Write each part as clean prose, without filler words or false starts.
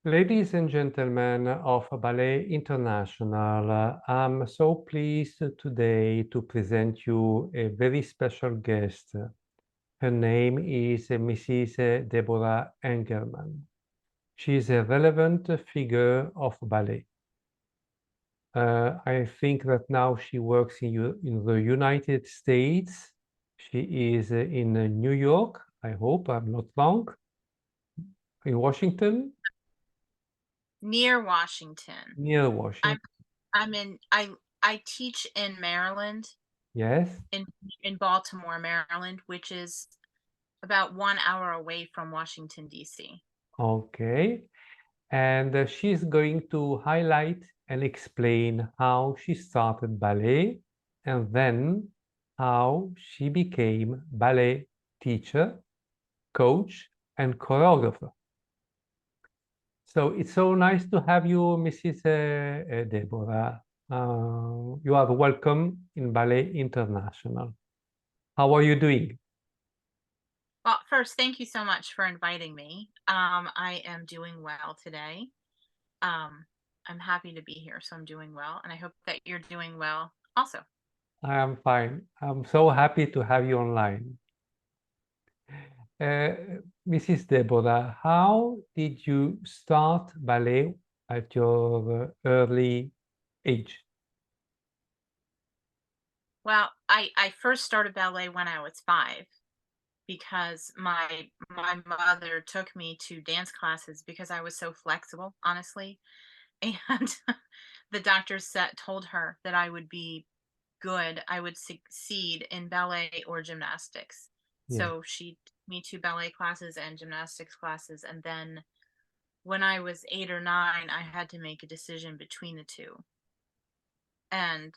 Ladies and gentlemen of Ballet International, I'm so pleased today to present you a very special guest. Her name is Mrs. Deborah Engerman. She is a relevant figure of ballet. I think that now she works in the United States. She is in New York, I hope I'm not wrong, in Washington, Near Washington. near I'm Washington. I'm in I teach in Maryland, Yes. in in Baltimore, Maryland, which is about 1 hour away from Washington, DC. Okay. And she's going to highlight and explain how she started ballet and then how she became ballet teacher, coach, and choreographer. So it's so nice to have you, Mrs. Deborah. You are welcome in Ballet International. How are you doing? Well, first, thank you so much for inviting me. I am doing well today. Um, I'm happy to be here, so I'm doing well, and I hope that you're doing well also. I am fine. I'm so happy to have you online. Uh, Mrs. Deborah, how did you start ballet at your early age? Well, I first started ballet when I was 5 because my mother took me to dance classes because I was so flexible, honestly. And the doctor told her that I would be good, I would succeed in ballet or gymnastics. Yeah, So she took me to ballet classes and gymnastics classes. And then when I was 8 or 9, I had to make a decision between the two. And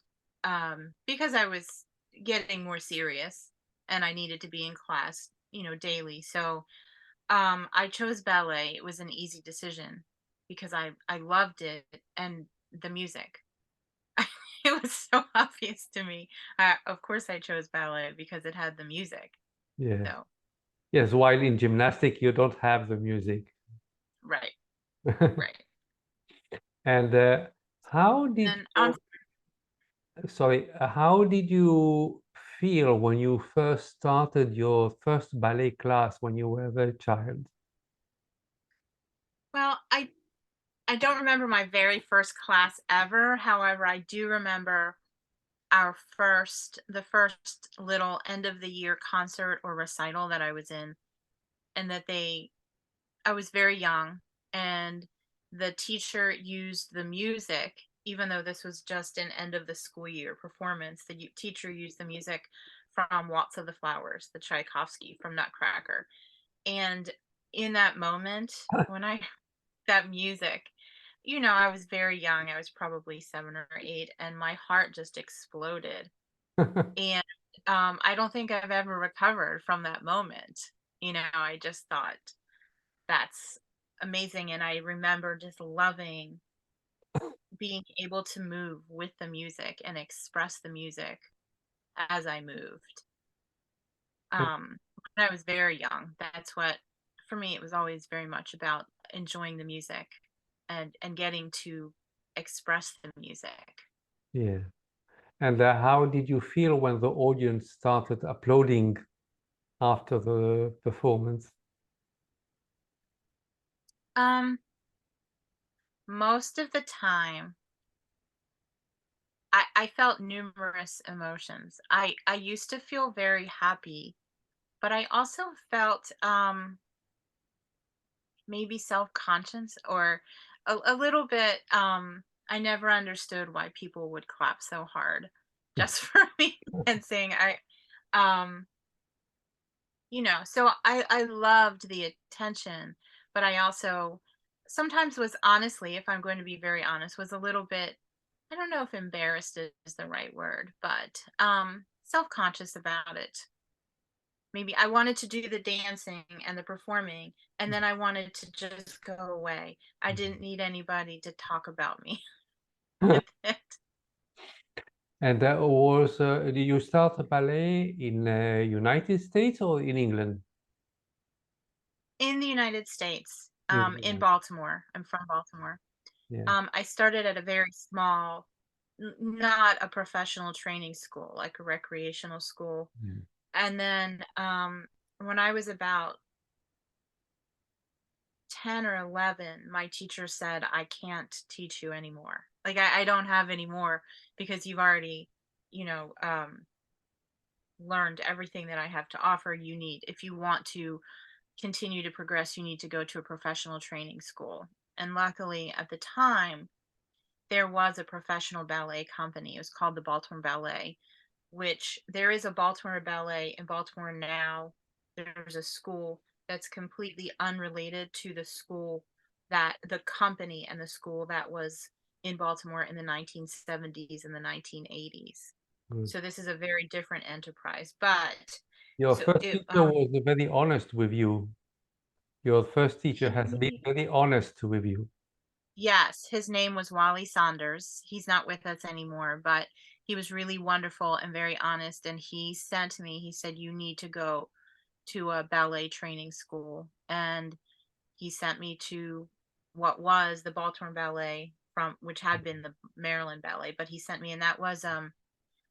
because I was getting more serious and I needed to be in class, daily. So I chose ballet. It was an easy decision because I loved it and the music. It was so obvious to me. Of course, I chose ballet because it had the music. yeah. So, Yes, while in gymnastic, you don't have the music. right, right. And how did And you, sorry, how did you feel when you first started your first ballet class when you were a child? well, I don't remember my very first class ever. However, I do remember the first little end of the year concert or recital that I was in, and I was very young, and the teacher used the music, even though this was just an end of the school year performance. The teacher used the music from Waltz of the Flowers, the Tchaikovsky from Nutcracker. And in that moment, when I that music, I was very young. I was probably 7 or 8, and my heart just exploded. And I don't think I've ever recovered from that moment. I just thought that's amazing. And I remember just loving being able to move with the music and express the music as I moved. When I was very young, that's what, for me, it was always very much about enjoying the music and getting to express the music. Yeah. And how did you feel when the audience started applauding after the performance? Um, most of the time, I felt numerous emotions. I used to feel very happy, but I also felt maybe self-conscious or a little bit. I never understood why people would clap so hard just for me and saying um so I loved the attention, but I also sometimes was, honestly, if I'm going to be very honest, was a little bit, I don't know if embarrassed is the right word, but self-conscious about it. Maybe I wanted to do the dancing and the performing, and then I wanted to just go away. I didn't need anybody to talk about me with it. And that was, did you start ballet in United States or in England? In the United States. in Baltimore. I'm from Baltimore. Yeah. I started at a very small, not a professional training school, like a recreational school. Yeah. And then when I was about 10 or 11, my teacher said, I can't teach you anymore. Like, I don't have any more because you've already, you know, learned everything that I have to offer. You need, if you want to continue to progress, you need to go to a professional training school. And luckily, at the time, there was a professional ballet company. It was called the Baltimore Ballet, which there is a Baltimore Ballet in Baltimore now. There's a school that's completely unrelated to the school that the company and the school that was in Baltimore in the 1970s and the 1980s. Good. So this is a very different enterprise. But Your so first it teacher was very honest with you. Your first teacher has been very honest with you. yes, his name was Wally Saunders. He's not with us anymore, but he was really wonderful and very honest. And he sent me, he said, you need to go to a ballet training school. And he sent me to what was the Baltimore Ballet from which had been the Maryland Ballet, but he sent me, and that was a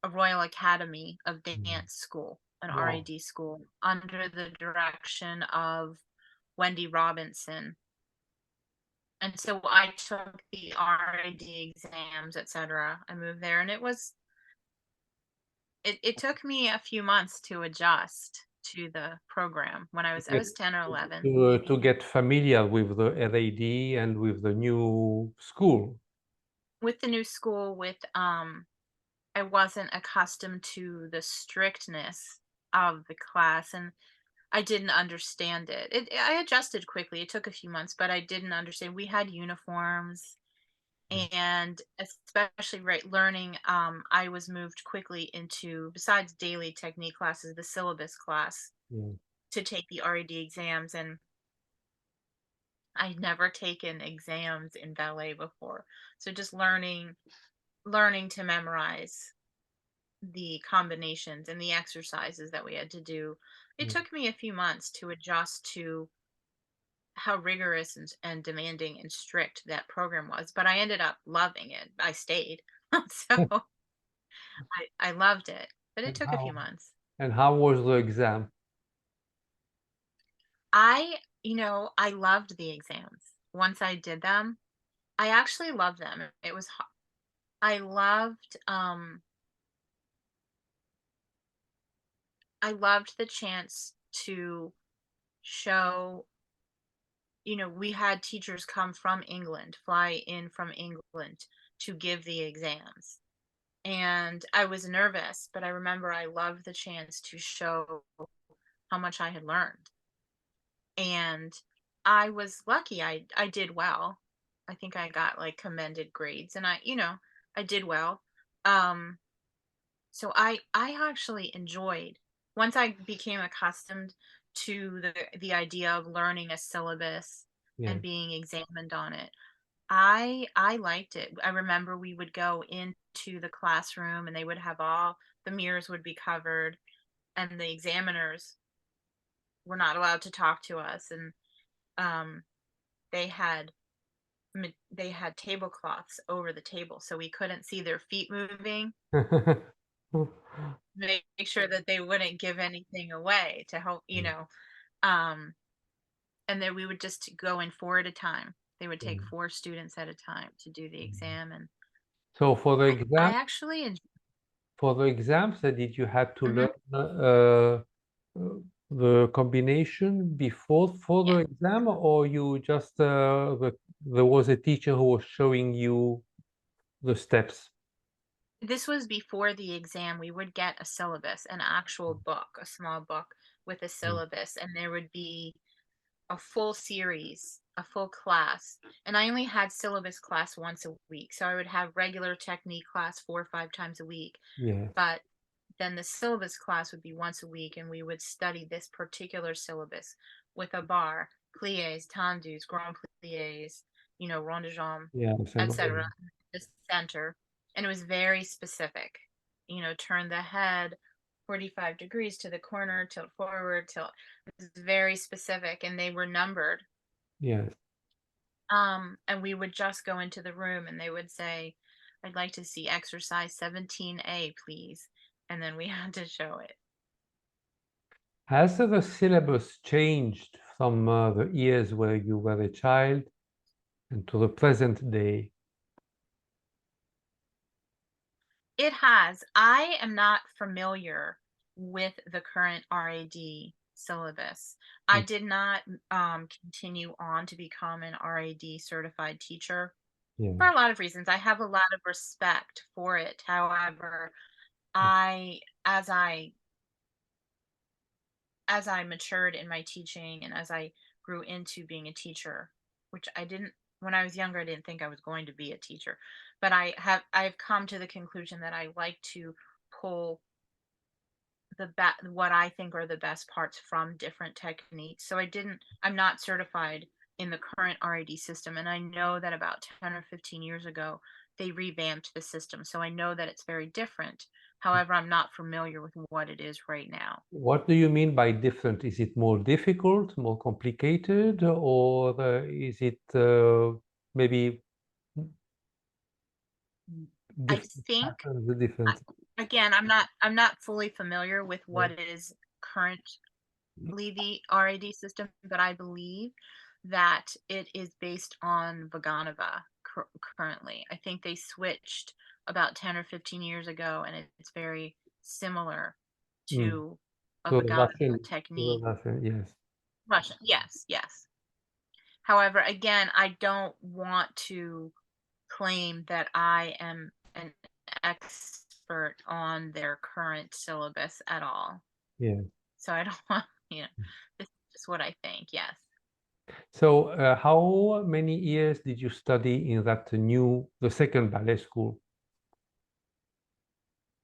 Royal Academy of Mm. Dance school, an Wow. RAD school under the direction of Wendy Robinson. And so I took the RAD exams, etc. I moved there, and it took me a few months to adjust to the program when I was 10 or 11. To get familiar with the RAD and with the new school. With the new school, with I wasn't accustomed to the strictness of the class, and I didn't understand it. I adjusted quickly. It took a few months, but I didn't understand. We had uniforms, and especially right learning, I was moved quickly into, besides daily technique classes, the syllabus class Yeah. to take the RAD exams. And I'd never taken exams in ballet before, so just learning to memorize the combinations and the exercises that we had to do. It Yeah. took me a few months to adjust to how rigorous and demanding and strict that program was, but I ended up loving it. I stayed. So I loved it, but it And took a few how months. and how was the exam? I loved the exams. Once I did them, I actually loved them. It was I loved I loved the chance to show, we had teachers come from England, fly in from England to give the exams. And I was nervous, but I remember I loved the chance to show how much I had learned. And I was lucky. I did well. I think I got like commended grades, and I did well. Um so I actually enjoyed, once I became accustomed to the idea of learning a syllabus Yeah. and being examined on it. I liked it. I remember we would go into the classroom and they would have all the mirrors would be covered, and the examiners were not allowed to talk to us. And um they had they had tablecloths over the table so we couldn't see their feet moving, make sure that they wouldn't give anything away to help, um and then we would just go in four at a time. They would take four students at a time to do the exam. And So I actually for the exams, did you have to mhm, learn the combination before for yeah, the exam, or you just there was a teacher who was showing you the steps? this was before the exam. We would get a syllabus, an actual book, a small book with a Mm. syllabus, and there would be a full series, a full class. And I only had syllabus class once a week. So I would have regular technique class 4 or 5 times a week. Yes, But then the syllabus class would be once a week, and we would study this particular syllabus with a bar, pliés, tendus, grand pliés, rond de jambe, yes, and all. etc. The center. And it was very specific. Turn the head 45 degrees to the corner, tilt forward, tilt. It was very specific, and they were numbered. Yes. And we would just go into the room and they would say, "I'd like to see exercise 17A, please." And then we had to show it. Has the syllabus changed from the years where you were a child and to the present day? It has. I am not familiar with the current RAD syllabus. I Mm, did not continue on to become an RAD certified teacher yeah. for a lot of reasons. I have a lot of respect for it. However, I as I matured in my teaching and as I grew into being a teacher, which I didn't when I was younger, I didn't think I was going to be a teacher, but I've come to the conclusion that I like to pull what I think are the best parts from different techniques. So I'm not certified in the current RAD system. And I know that about 10 or 15 years ago, they revamped the system. So I know that it's very different. However, I'm not familiar with what it is right now. What do you mean by different? Is it more difficult, more complicated, or is it maybe I different think patterns, I, different? again, I'm not fully familiar with what is currently the RAD system, but I believe that it is based on Vaganova currently. I think they switched about 10 or 15 years ago, and it's very similar Mm. to a To the Vaganova Russian, technique. yes. Russian, yes, yes. However, again, I don't want to claim that I am an expert on their current syllabus at all. Yeah. So I don't want, this is just what I think. Yes. So, how many years did you study in the second ballet school?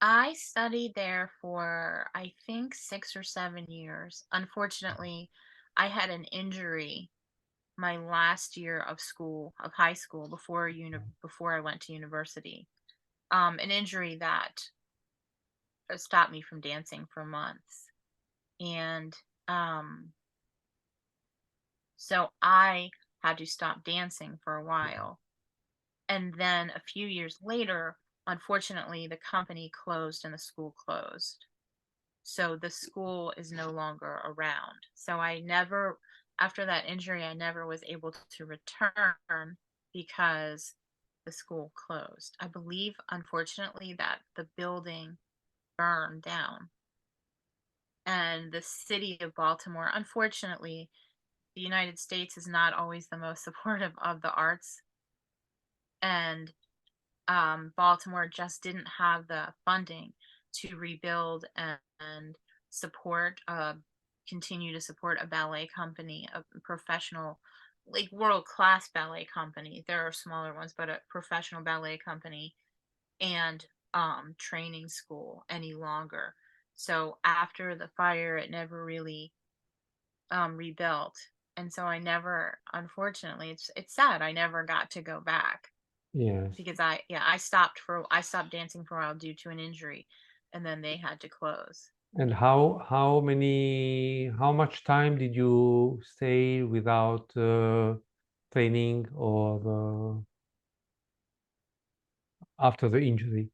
I studied there for, I think, 6 or 7 years. Unfortunately, I had an injury my last year of school, of high school, before I went to university. An injury that stopped me from dancing for months. And so I had to stop dancing for a while. And then a few years later, unfortunately, the company closed and the school closed. So the school is no longer around. So after that injury, I never was able to return because the school closed. I believe, unfortunately, that the building burned down. And the city of Baltimore, unfortunately, the United States is not always the most supportive of the arts. And Baltimore just didn't have the funding to rebuild and support, continue to support a ballet company, a professional, like world class ballet company. There are smaller ones, but a professional ballet company and training school any longer. So after the fire, it never really rebuilt. And so I never, unfortunately, it's sad. I never got to go back Yes. because I stopped dancing for a while due to an injury, and then they had to close. And how much time did you stay without training or after the injury?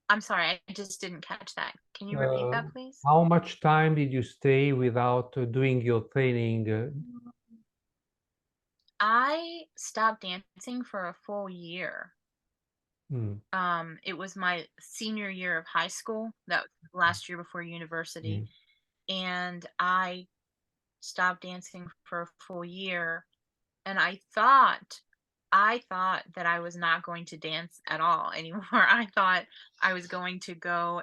I'm sorry, I just didn't catch that. Can you repeat Uh, that, please? how much time did you stay without doing your training? I stopped dancing for a full year. Mm, It was my senior year of high school. That was last year before university, mm, and I stopped dancing for a full year. And I thought that I was not going to dance at all anymore. I thought I was going to go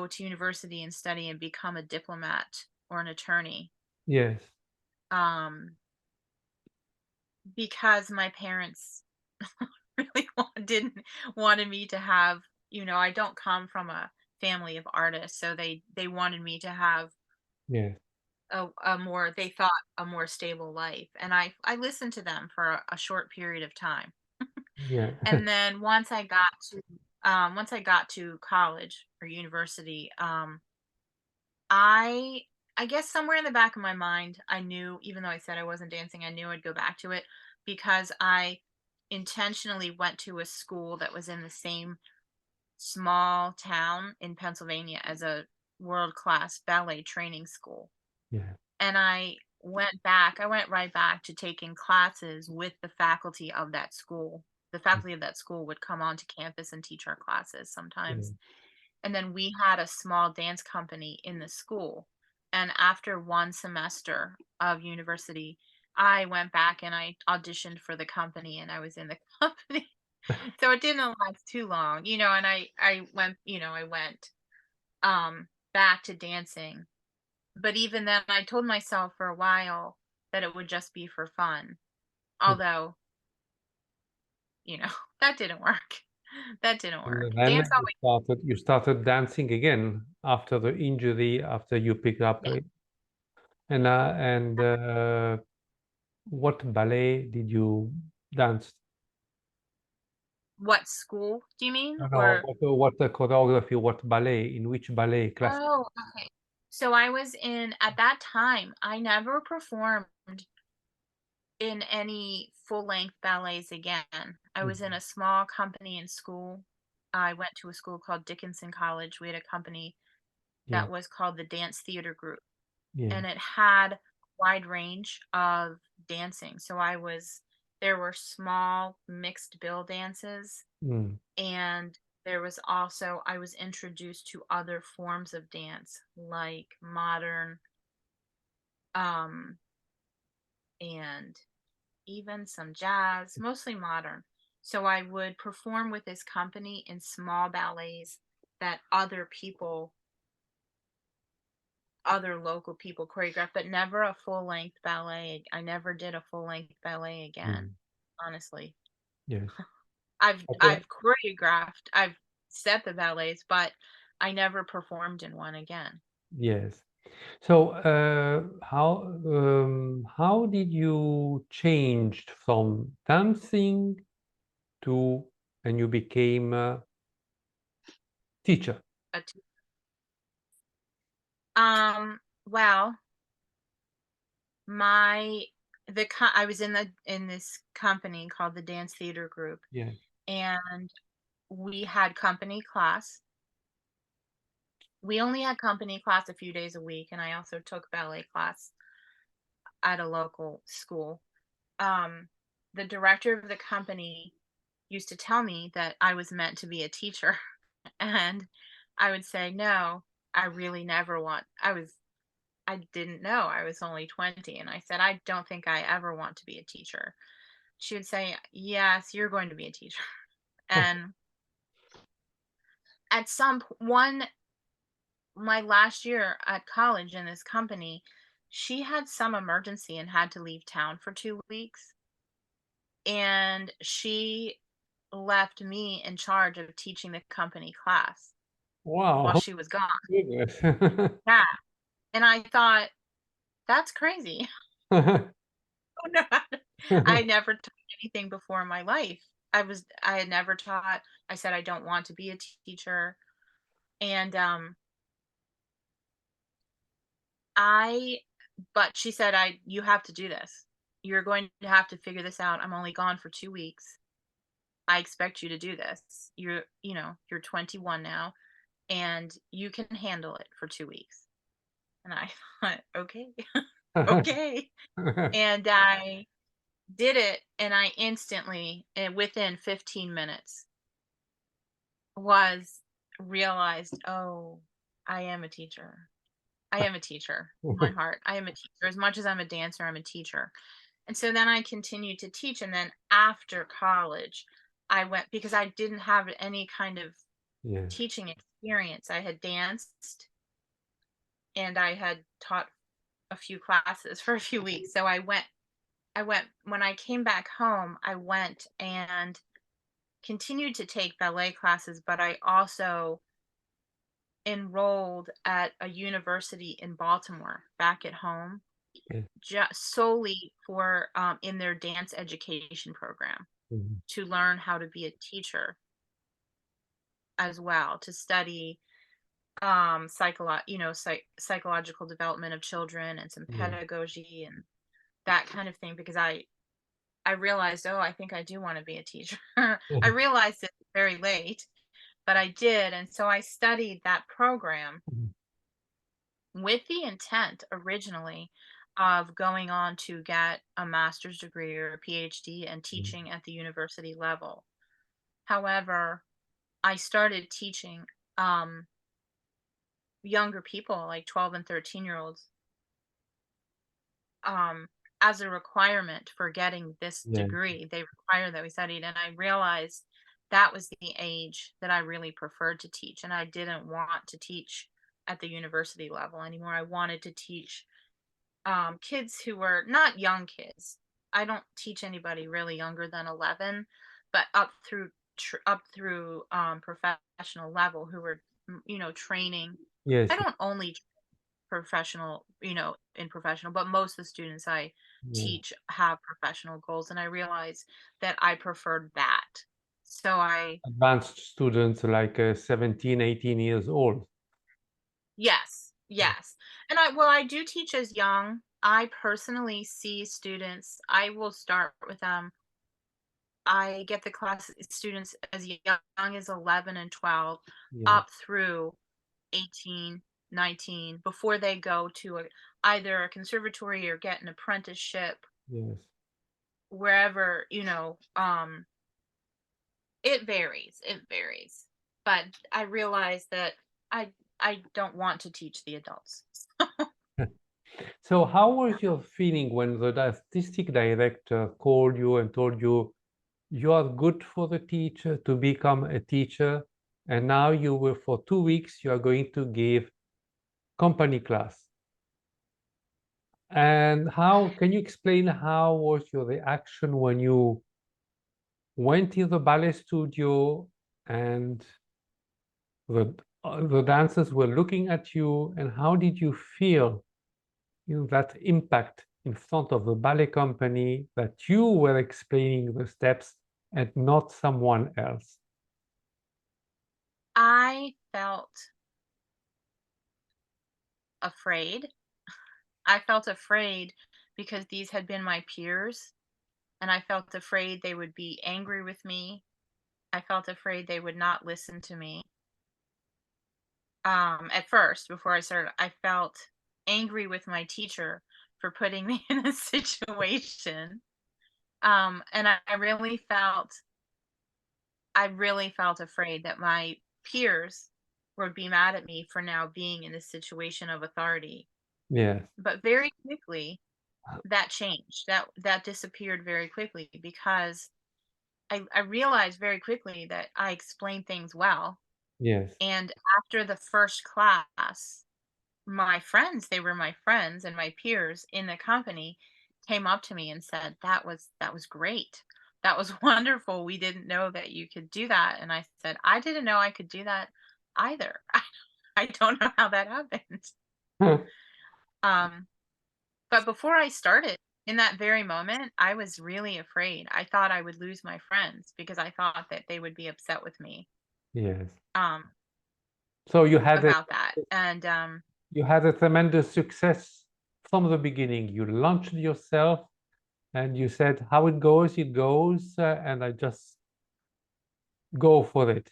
to university and study and become a diplomat or an attorney. yes, Um, because my parents really didn't wanted me to have, I don't come from a family of artists, so they wanted me to have yes, they thought a more stable life. And I listened to them for a short period of time. yeah, And then once I got to college or university, I I guess somewhere in the back of my mind, I knew, even though I said I wasn't dancing, I knew I'd go back to it because I intentionally went to a school that was in the same small town in Pennsylvania as a world-class ballet training school. Yeah. And I went right back to taking classes with the faculty of that school. The faculty of that school would come onto campus and teach our classes Yeah. sometimes. And then we had a small dance company in the school. And after one semester of university, I went back and I auditioned for the company and I was in the company. So it didn't last too long, and I went back to dancing. But even then I told myself for a while that it would just be for fun. Yeah. Although, that didn't work. That didn't work. And then Dance always you started dancing again after the injury, after you picked up yeah. and what ballet did you dance? What school do you mean? No, no, Or what the choreography, what ballet, in which ballet class? oh, okay. So I was in at that time, I never performed in any full-length ballets again. I was in Mhm. a small company in school. I went to a school called Dickinson College. We had a company Yeah, that was called the Dance Theater Group, yeah. and it had a wide range of dancing. There were small mixed bill dances, Mm, and I was introduced to other forms of dance like modern, um, and even some jazz, mostly modern. So I would perform with this company in small ballets that other local people choreographed, but never a full length ballet. I never did a full length ballet again, mm, honestly. yes. I've choreographed, I've set the ballets, but I never performed in one again. Yes. So, how did you changed from dancing to and you became a teacher? But well, my I was in this company called the Dance Theater Group, Yeah, and we had company class. We only had company class a few days a week, and I also took ballet class at a local school. Um, the director of the company used to tell me that I was meant to be a teacher, and I would say, "No, I really never want." I didn't know. I was only 20, and I said, "I don't think I ever want to be a teacher." She would say, "Yes, you're going to be a teacher." And at some one my last year at college in this company, she had some emergency and had to leave town for 2 weeks, and she left me in charge of teaching the company class while wow, she was gone. goodness. Yeah, and I thought, "That's crazy." Oh, no. I had never taught anything before in my life. I had never taught. I said, "I don't want to be a teacher," and, I but she said, "I you have to do this. You're going to have to figure this out. I'm only gone for 2 weeks. I expect you to do this. You're 21 now, and you can handle it for 2 weeks." And I thought, "Okay, okay." And I did it, and I instantly, and within 15 minutes, was realized, "Oh, I am a teacher. I am a teacher in my heart. I am a teacher. As much as I'm a dancer, I'm a teacher." And so then I continued to teach. And then after college, I went because I didn't have any kind of Yes. teaching experience. I had danced and I had taught a few classes for a few weeks. So when I came back home, I went and continued to take ballet classes, but I also enrolled at a university in Baltimore back at home Yes. just solely for in their dance education program Mhm. to learn how to be a teacher as well, to study psychological development of children and some Yeah. pedagogy and that kind of thing because I realized, oh, I think I do want to be a teacher. I realized it very late, but I did, and so I studied that program with the intent originally of going on to get a master's degree or a PhD and teaching at the university level. However, I started teaching um, younger people, like 12 and 13-year-olds, um, as a requirement for getting this Yeah. degree. They require that we studied, and I realized that was the age that I really preferred to teach, and I didn't want to teach at the university level anymore. I wanted to teach kids who were not young kids. I don't teach anybody really younger than 11, but up through professional level who were training. I Yes. don't only professional, in professional, but most of the students I Yeah. teach have professional goals, and I realized that I preferred that. So I Advanced students like 17, 18 years old. Yes, yes. And I do teach as young. I personally see students, I will start with them. I get the class students as young as 11 and 12 Yeah. up through 18, 19 before they go to either a conservatory or get an apprenticeship Yes. wherever, it varies. But I realize that I don't want to teach the adults. So how was your feeling when the artistic director called you and told you you are good for the teacher to become a teacher, and now you will for 2 weeks you are going to give company class? And how can you explain how was your reaction when you went to the ballet studio and the dancers were looking at you, and how did you feel, that impact in front of the ballet company that you were explaining the steps and not someone else? I felt afraid. I felt afraid because these had been my peers, and I felt afraid they would be angry with me. I felt afraid they would not listen to me. At first, before I started, I felt angry with my teacher for putting me in a situation. And I really felt afraid that my peers would be mad at me for now being in this situation of authority. Yes, But very quickly, that changed. That disappeared very quickly because I realized very quickly that I explained things well. yes. And after the first class, my friends, they were my friends and my peers in the company, came up to me and said, "That was great. That was wonderful. We didn't know that you could do that." And I said, "I didn't know I could do that either. I don't know how that happened." Um, but before I started, in that very moment, I was really afraid. I thought I would lose my friends because I thought that they would be upset with me Yes. um, So about that. And you had a tremendous success from the beginning. You launched yourself and you said, how it goes, and I just go for it.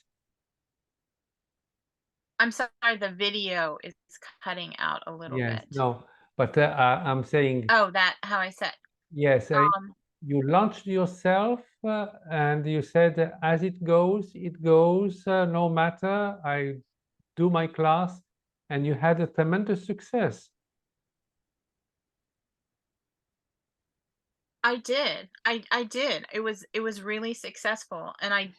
I'm sorry, the video is cutting out a little Yes, bit. no, but I'm saying, Oh, that how I said. yes, Um, you launched yourself and you said, as it goes, no matter, I do my class, and you had a tremendous success. I did. I did. It was really successful, and I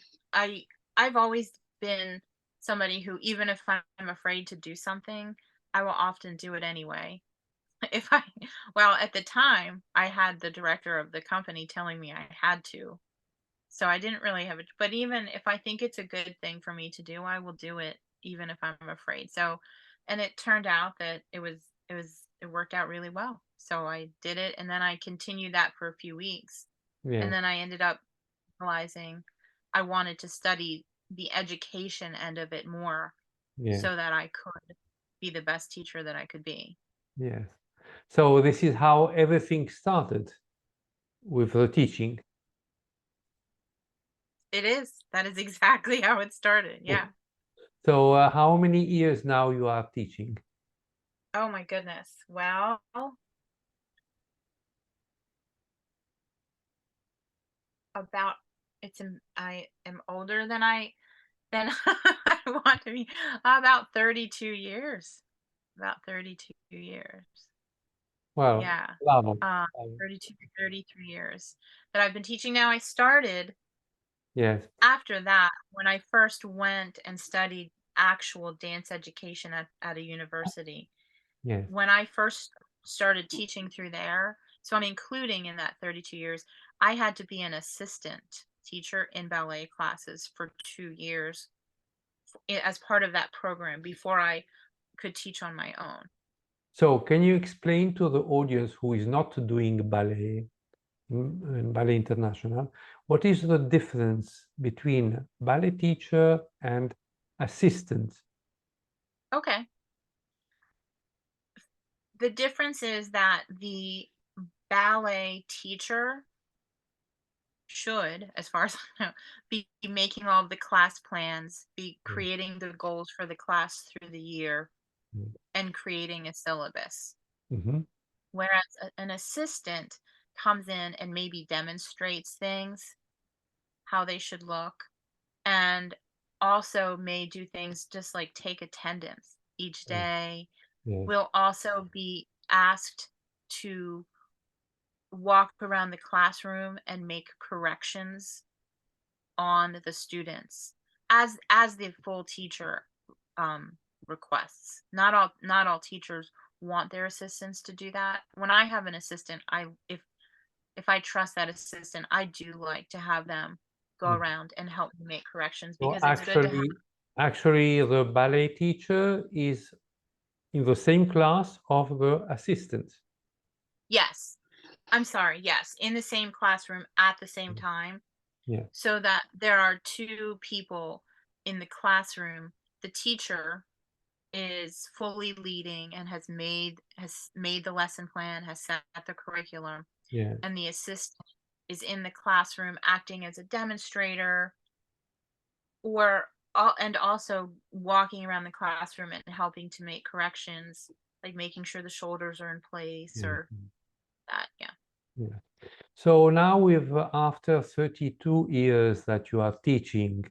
I've always been somebody who, even if I'm afraid to do something, I will often do it anyway. If I well, at the time, I had the director of the company telling me I had to. So I didn't really have it, but even if I think it's a good thing for me to do, I will do it even if I'm afraid. So, and it turned out that it worked out really well. So I did it, and then I continued that for a few weeks, and Yes, then I ended up realizing I wanted to study the education end of it more. Yeah. so that I could be the best teacher that I could be. Yes. So this is how everything started with the teaching. It is. That is exactly how it started. Yeah. So how many years now you are teaching? Oh my goodness. Well, about I am older than I want to be. About 32 years. About 32 years. Well, Yeah. bravo. Um, 32 to 33 years that I've been teaching now. I started Yes, after that when I first went and studied actual dance education at a university. yes. When I first started teaching through there, so I'm including in that 32 years, I had to be an assistant teacher in ballet classes for 2 years as part of that program before I could teach on my own. So can you explain to the audience who is not doing ballet, in Ballet International, what is the difference between ballet teacher and assistant? Okay. The difference is that the ballet teacher should, as far as I know, be making all of the class plans, be creating the goals for the class through the year, and creating a syllabus. Mm-hmm. Whereas an assistant comes in and maybe demonstrates things, how they should look, and also may do things just like take attendance each day, Yes, will also be asked to walk around the classroom and make corrections on the students as the full teacher um requests. Not all teachers want their assistants to do that. When I have an assistant, I if I trust that assistant, I do like to have them go yes. around and help me make corrections So because it's good to have. actually, the ballet teacher is in the same class of the assistant. Yes. I'm sorry. Yes, in the same classroom at the same time Yeah, so that there are two people in the classroom. The teacher is fully leading and has made the lesson plan, has set the curriculum, yeah, and the assistant is in the classroom acting as a demonstrator or and also walking around the classroom and helping to make corrections, like making sure the shoulders are in place yeah, or that. Yeah. yeah. So now with after 32 years that you are teaching,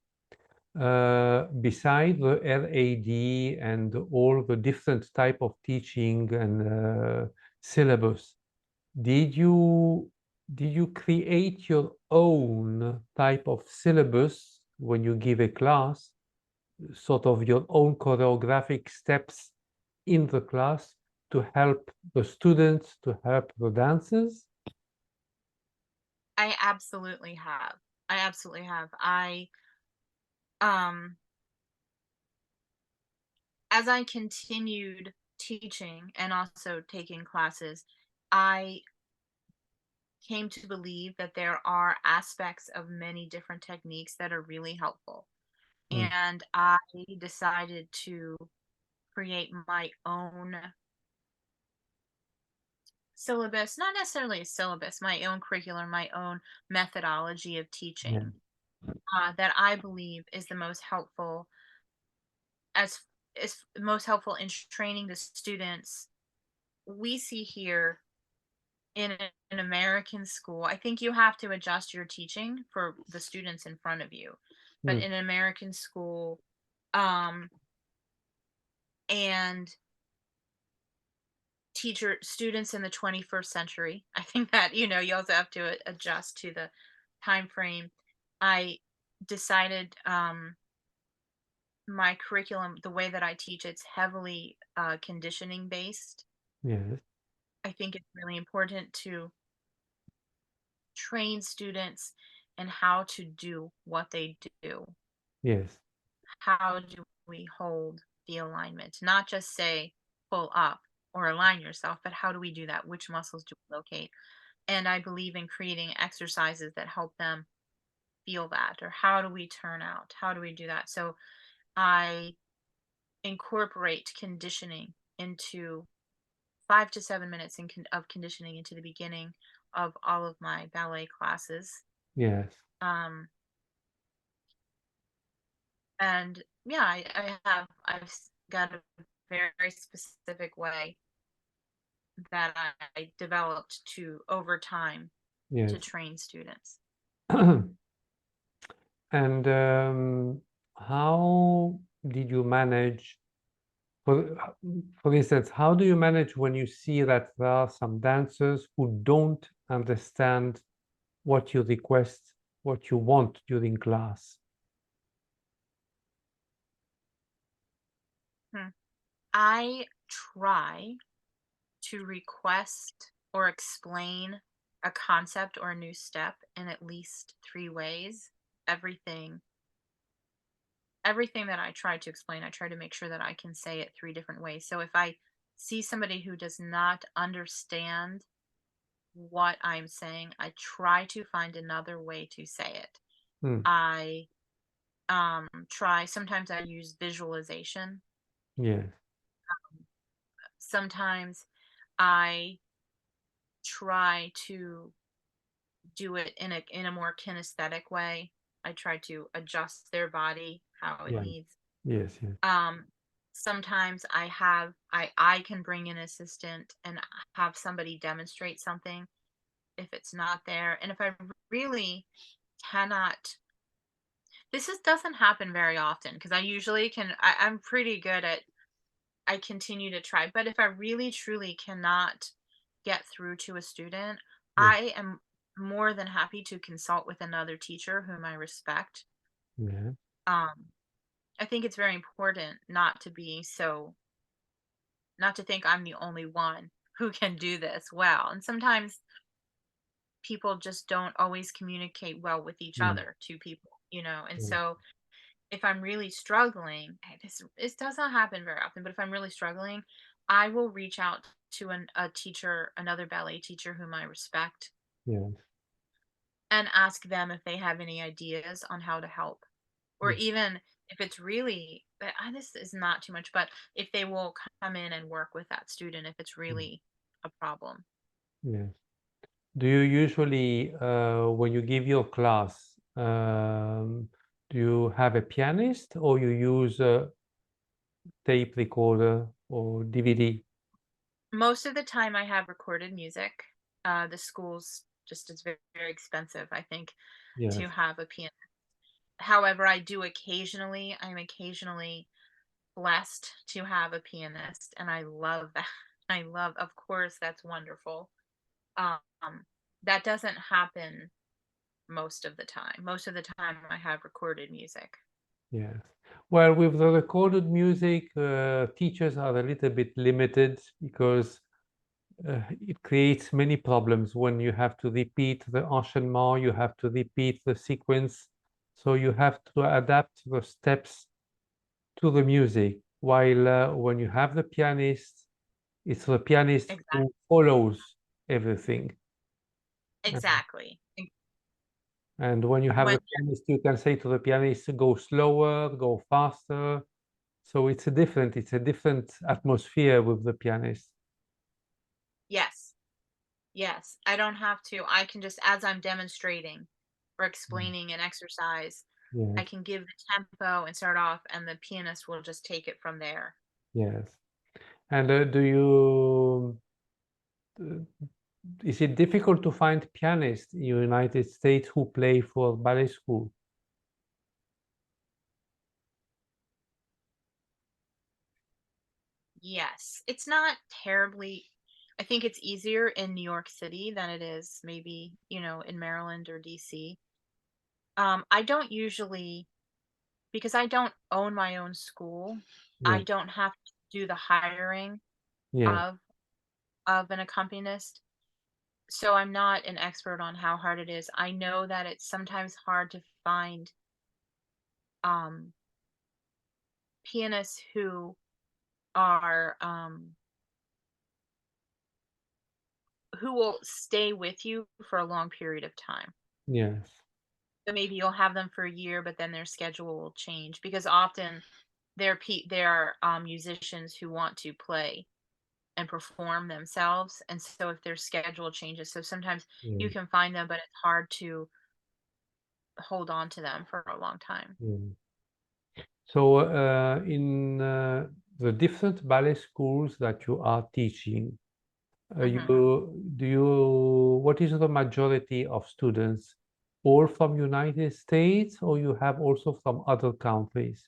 beside the LAD and all the different type of teaching and syllabus, did you did you create your own type of syllabus when you give a class, sort of your own choreographic steps in the class to help the students, to help the dancers? I absolutely have. I absolutely have. Um as I continued teaching and also taking classes, I came to believe that there are aspects of many different techniques that are really helpful. Mm, And I decided to create my own syllabus, not necessarily a syllabus, my own curriculum, my own methodology of yeah, teaching that I believe is the most helpful as is most helpful in training the students. We see here in an American school, I think you have to adjust your teaching for the students in front of you. But mm, in an American school, um, and teacher students in the 21st century, I think that you also have to adjust to the time frame. I decided my curriculum, the way that I teach, it's heavily conditioning based. yes, I think it's really important to train students in how to do what they do. yes, How do we hold the alignment? Not just say pull up or align yourself, but how do we do that? Which muscles do we locate? And I believe in creating exercises that help them feel that, or how do we turn out? How do we do that? So I incorporate conditioning into 5 to 7 minutes of conditioning into the beginning of all of my ballet classes. Yes. Um, and yeah, I've got a very specific way that I developed to over time to Yes. train students. And how did you manage, for, for instance, how do you manage when you see that there are some dancers who don't understand what you request, what you want during class? Hmm. I try to request or explain a concept or a new step in at least 3 ways. Everything everything that I try to explain, I try to make sure that I can say it 3 different ways. So if I see somebody who does not understand what I'm saying, I try to find another way to say it. Hmm. I try sometimes I use visualization. Yes. Sometimes I try to do it in a more kinesthetic way. I try to adjust their body how it Yeah. needs. Yes. Yes. Um, sometimes I can bring an assistant and have somebody demonstrate something if it's not there. And if I really cannot, doesn't happen very often because I usually I'm pretty good at I continue to try. But if I really truly cannot get through to a student, Yes. I am more than happy to consult with another teacher whom I respect. Yeah. Um, I think it's very important not to think I'm the only one who can do this well. And sometimes people just don't always communicate well with each Yeah. other, two people, you know. And Yeah. so if I'm really struggling, this doesn't happen very often, but if I'm really struggling, I will reach out to a teacher, another ballet teacher whom I respect, Yes. and ask them if they have any ideas on how to help. Or Yes. even if it's really, this is not too much, but if they will come in and work with that student if it's really a problem. Yes. Do you usually, when you give your class, do you have a pianist or you use a tape recorder or DVD? Most of the time, I have recorded music. The school's just is very, very expensive, I think, to Yes, have a piano. However, I'm occasionally blessed to have a pianist, and I love that. Of course, that's wonderful. Um, that doesn't happen most of the time. Most of the time, I have recorded music. yes. Well, with the recorded music, teachers are a little bit limited because it creates many problems when you have to repeat the enchaînement, you have to repeat the sequence. So you have to adapt the steps to the music. While when you have the pianist, it's the pianist Exactly. who follows everything. Uh, Exactly. And when you have When the pianist, you can say to the pianist, go slower, go faster. So it's a different atmosphere with the pianist. Yes, yes, I don't have to. I can just, as I'm demonstrating or Mm. explaining an exercise, I Yes, can give the tempo and start off, and the pianist will just take it from there. yes. And do you, uh, is it difficult to find pianists in the United States who play for ballet school? Yes, it's not terribly. I think it's easier in New York City than it is maybe, in Maryland or DC. I don't usually, because I don't own my own school, I Yeah, don't have to do the hiring yeah, of an accompanist. So I'm not an expert on how hard it is. I know that it's sometimes hard to find um, pianists who are who will stay with you for a long period of time. yes, So maybe you'll have them for a year, but then their schedule will change because often they're musicians who want to play and perform themselves, and so if their schedule changes, so sometimes you Yeah, can find them, but it's hard to hold on to them for a long time. yeah. So, in the different ballet schools that you are teaching, Mhm. what is the majority of students? All from United States, or you have also from other countries?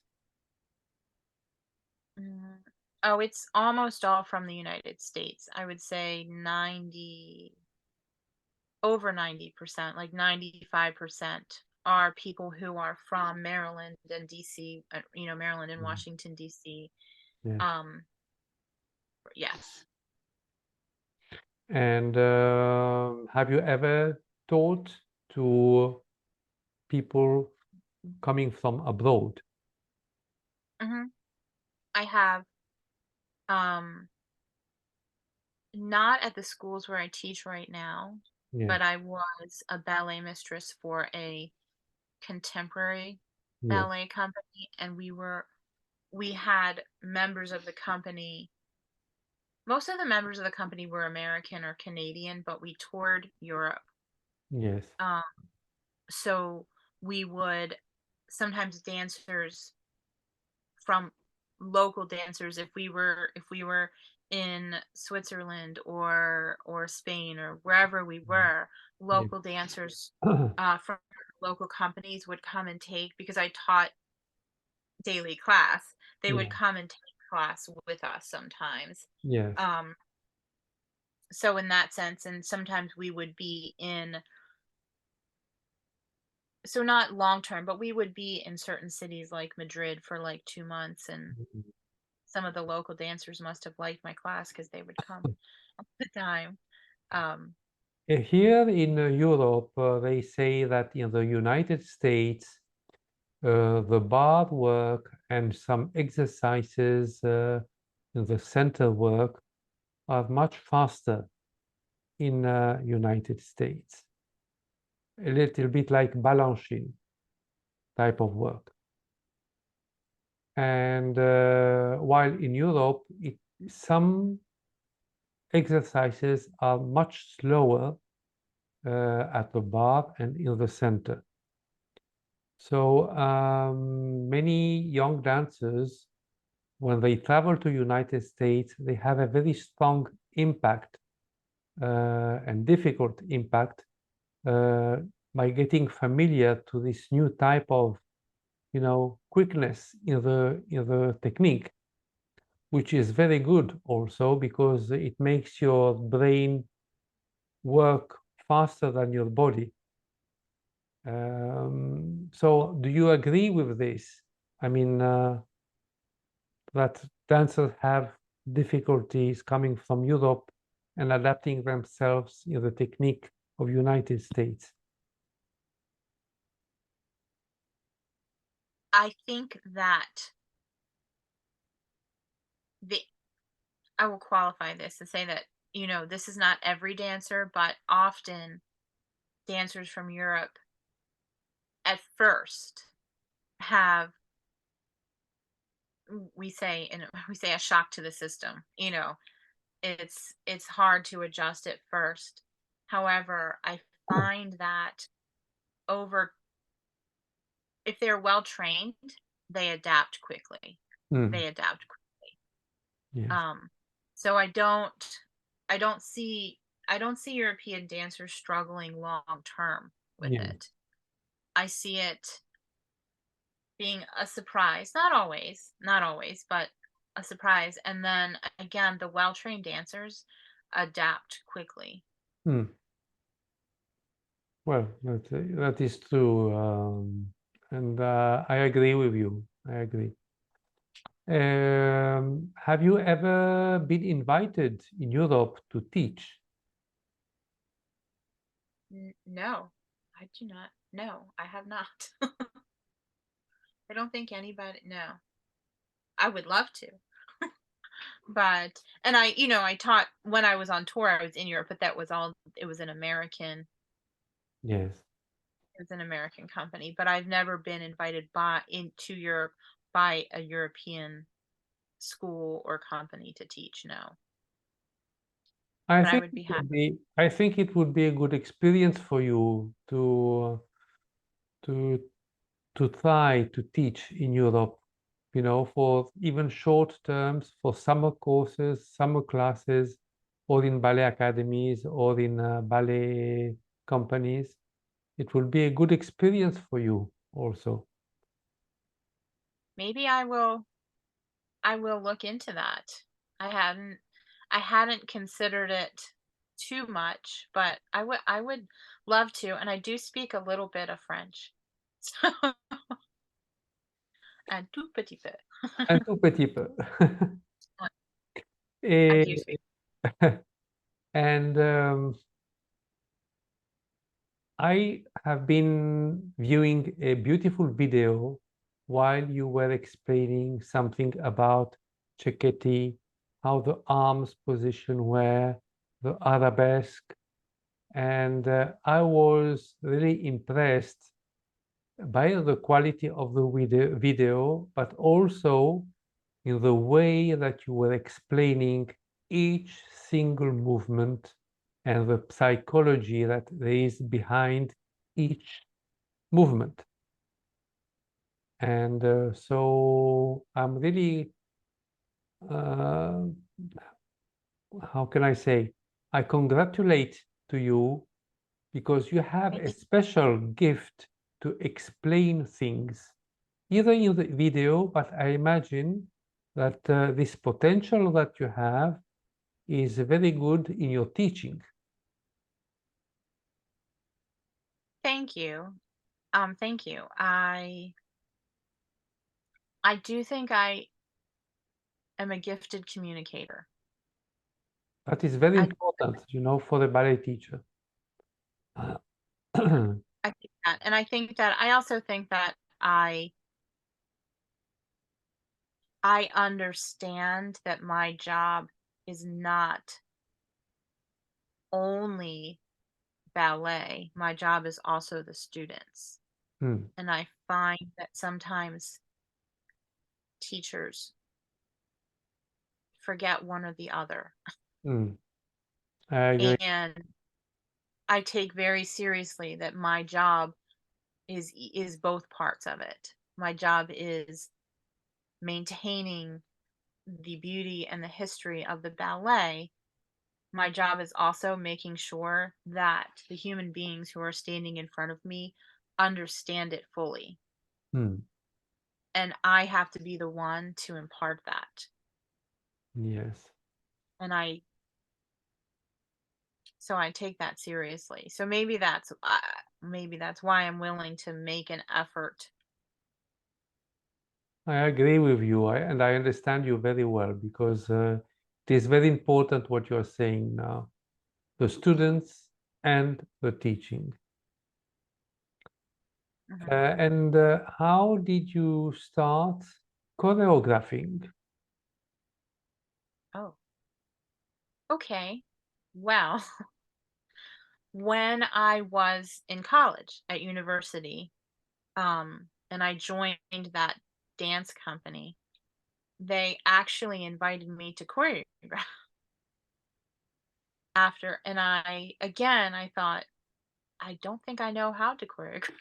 Mm. Oh, it's almost all from the United States. I would say 90 over 90%, like 95% are people who are from Maryland and DC, Maryland and Mm. Washington DC. Yes. Um, yes. And have you ever taught to people coming from abroad? hmm I have um not at the schools where I teach right now, Yes, but I was a ballet mistress for a contemporary yes, ballet company, and we had members of the company. Most of the members of the company were American or Canadian, but we toured Europe. yes, Um, so we would sometimes dancers from local dancers, if we were in Switzerland or Spain or wherever we were, yes. local dancers from local companies would come and take, because I taught daily class, they would Yeah, come and take class with us sometimes. yes, Um, so in that sense, and sometimes we would be in, so not long term, but we would be in certain cities like Madrid for like 2 months, and mhm. some of the local dancers must have liked my class because they would come all the time. Um, Here in Europe, they say that in the United States, the bar work and some exercises in the center work are much faster in United States. A little bit like balancing type of work. And while in Europe, some exercises are much slower at the bar and in the center. So many young dancers, when they travel to United States, they have a very strong impact and difficult impact uh, by getting familiar to this new type of, quickness in the technique, which is very good also because it makes your brain work faster than your body. So do you agree with this? I mean, that dancers have difficulties coming from Europe and adapting themselves in the technique of United States. I think that the I will qualify this and say that, this is not every dancer, but often dancers from Europe at first have, we say, a shock to the system. It's hard to adjust at first. However, I find that over if they're well trained, they adapt quickly. Mm, They adapt quickly. yes, Um, so I don't see European dancers struggling long term with yeah, it. I see it being a surprise, not always, but a surprise. And then again, the well-trained dancers adapt quickly. mm. Well, that is true, and I agree with you. I agree. Have you ever been invited in Europe to teach? No, I do not. No, I have not. I don't think anybody. No, I would love to, but and I taught when I was on tour. I was in Europe, but that was all. It was an American. Yes. It was an American company, but I've never been invited by into Europe by a European school or company to teach, no. I But I think would it be happy. would be, I think it would be a good experience for you to to try to teach in Europe, you know, for even short terms, for summer courses, summer classes, or in ballet academies or in ballet companies. It will be a good experience for you also. Maybe I will look into that. I hadn't I hadn't considered it too much, but I would love to, and I do speak a little bit of French. So un tout petit peu. Un tout petit peu. I Et, do speak. and I have been viewing a beautiful video while you were explaining something about Cecchetti, how the arms position were, the arabesque, and I was really impressed by the quality of the video, but also in the way that you were explaining each single movement and the psychology that there is behind each movement. And so I'm really, uh, how can I say, I congratulate to you because you have a Thank special gift to explain things, either in the video, but I imagine that this potential that you have is very good in your teaching. thank you. Thank you. I do think I am a gifted communicator. That is very I important, you know, for the ballet teacher. I think that, and I also think that I understand that my job is not only ballet. My job is also the students. Hmm, And I find that sometimes teachers forget one or the other. hmm, I agree. And I take very seriously that my job is both parts of it. My job is maintaining the beauty and the history of the ballet. My job is also making sure that the human beings who are standing in front of me understand it fully. Hmm, And I have to be the one to impart that. yes, And I take that seriously. So maybe that's why I'm willing to make an effort. I agree with you, and I understand you very well because it is very important what you're saying now. The students and the teaching. Mhm. And how did you start choreographing? Oh, okay. Well, when I was in college at university, and I joined that dance company, they actually invited me to choreograph after, and I thought, I don't think I know how to choreograph,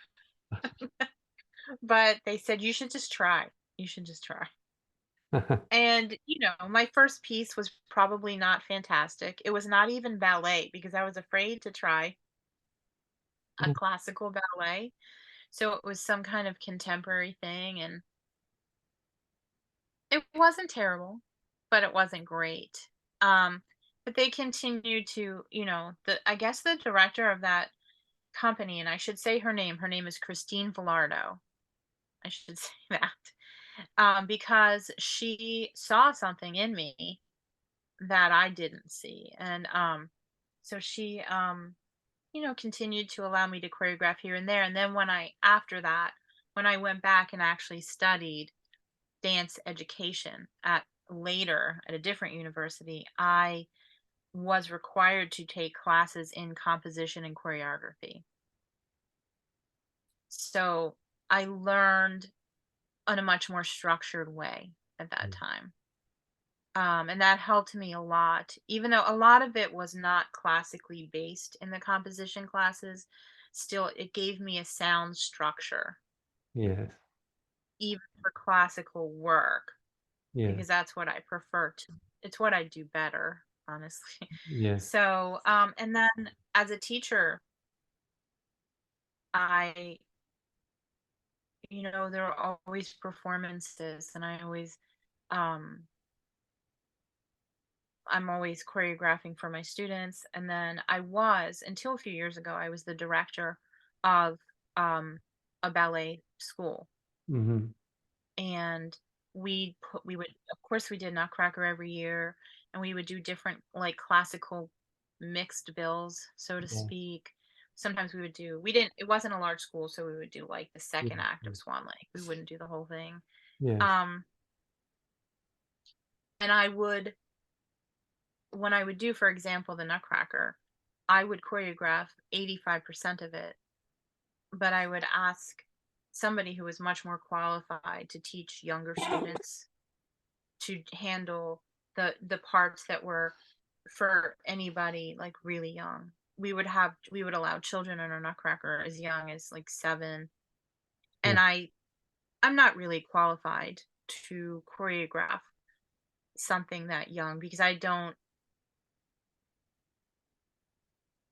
but they said you should just try. You should just try. And, my first piece was probably not fantastic. It was not even ballet because I was afraid to try a classical ballet. So it was some kind of contemporary thing, and it wasn't terrible, but it wasn't great. But they continued to, I guess the director of that company, and I should say her name. Her name is Christine Villardo. I should say that. Because she saw something in me that I didn't see. And so she continued to allow me to choreograph here and there. And then after that, when I went back and actually studied dance education at a different university, I was required to take classes in composition and choreography. So I learned in a much more structured way at that time. And that helped me a lot, even though a lot of it was not classically based in the composition classes. Still, it gave me a sound structure, Yes. even for classical work, Yes. because that's what I prefer to. It's what I do better, honestly. Yes. So, and then as a teacher, I, there are always performances, and um, I'm always choreographing for my students. And then until a few years ago, I was the director of um, a ballet school. Mm-hmm. And we would, of course, we did Nutcracker every year, and we would do different, like, classical mixed bills, so to Yeah. speak. Sometimes we didn't, it wasn't a large school, so we would do like the Yes. second act of Yes. Swan Lake. We wouldn't do the whole thing. Yes. Um, and I would when I would do, for example, the Nutcracker, I would choreograph 85% of it, but I would ask somebody who was much more qualified to teach younger students to handle the parts that were for anybody like really young. We would allow children in our Nutcracker as young as like 7, and Yes. I'm not really qualified to choreograph something that young, because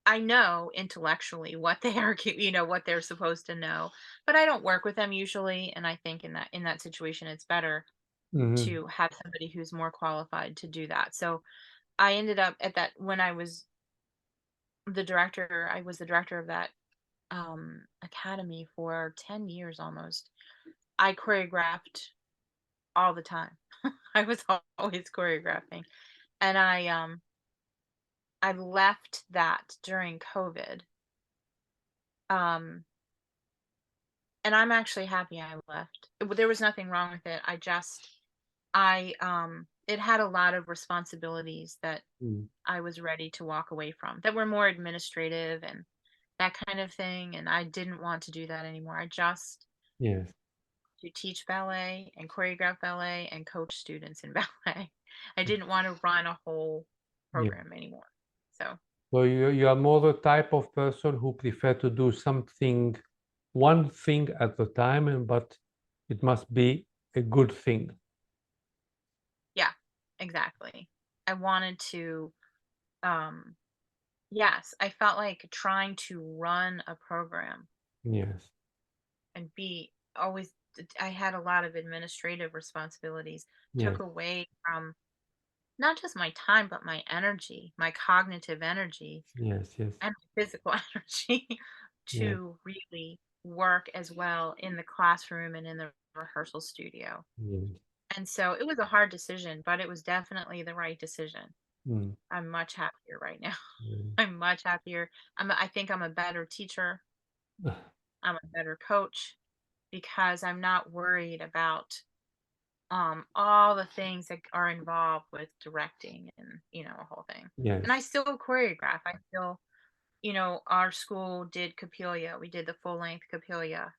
I know intellectually what they are, what they're supposed to know, but I don't work with them usually. And I think in that situation, it's better Mm-hmm. to have somebody who's more qualified to do that. So I ended up at that when I was the director of that academy for 10 years almost. I choreographed all the time. I was always choreographing, and I left that during COVID. Um, and I'm actually happy I left. There was nothing wrong with it. It had a lot of responsibilities that Mm. I was ready to walk away from, that were more administrative and that kind of thing, and I didn't want to do that anymore. I just Yes. to teach ballet and choreograph ballet and coach students in ballet. I didn't want to run a whole Yeah. program anymore. So, So you are more the type of person who prefer to do something, one thing at a time, but it must be a good thing. yeah, exactly. I wanted to um yes, I felt like trying to run a program Yes. and be always I had a lot of administrative responsibilities, Yes. took away from not just my time, but my energy, my cognitive energy Yes. Yes. and my physical energy Yes. to really work as well in the classroom and in the rehearsal studio. Yes. And so it was a hard decision, but it was definitely the right decision. Mm. I'm much happier right now. Mm. I'm much happier. I think I'm a better teacher. I'm a better coach because I'm not worried about all the things that are involved with directing and a whole thing. And I Yes. still choreograph. I still, our school did Copelia. We did the full length Copelia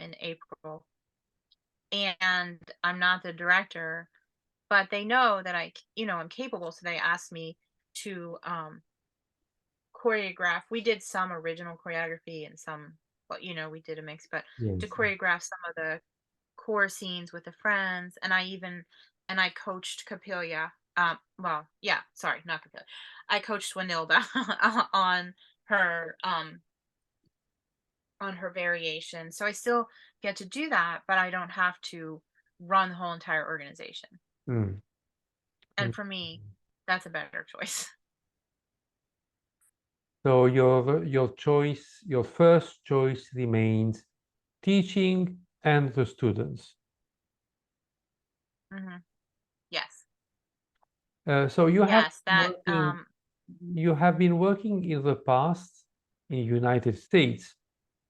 in April. And I'm not the director, but they know that I'm capable. So they asked me to choreograph. We did some original choreography and some, but we did a mix, but to Yes. choreograph some of the core scenes with the friends. And I coached Capilia. Well, yeah, sorry, not Capilia. I coached Wanilda on her um on her variation. So I still get to do that, but I don't have to run the whole entire organization. Mm. And Mm. for me, that's a better choice. So your choice, your first choice remains teaching and the students. Hmm. Yes. So Yes, that you have been working in the past in United States.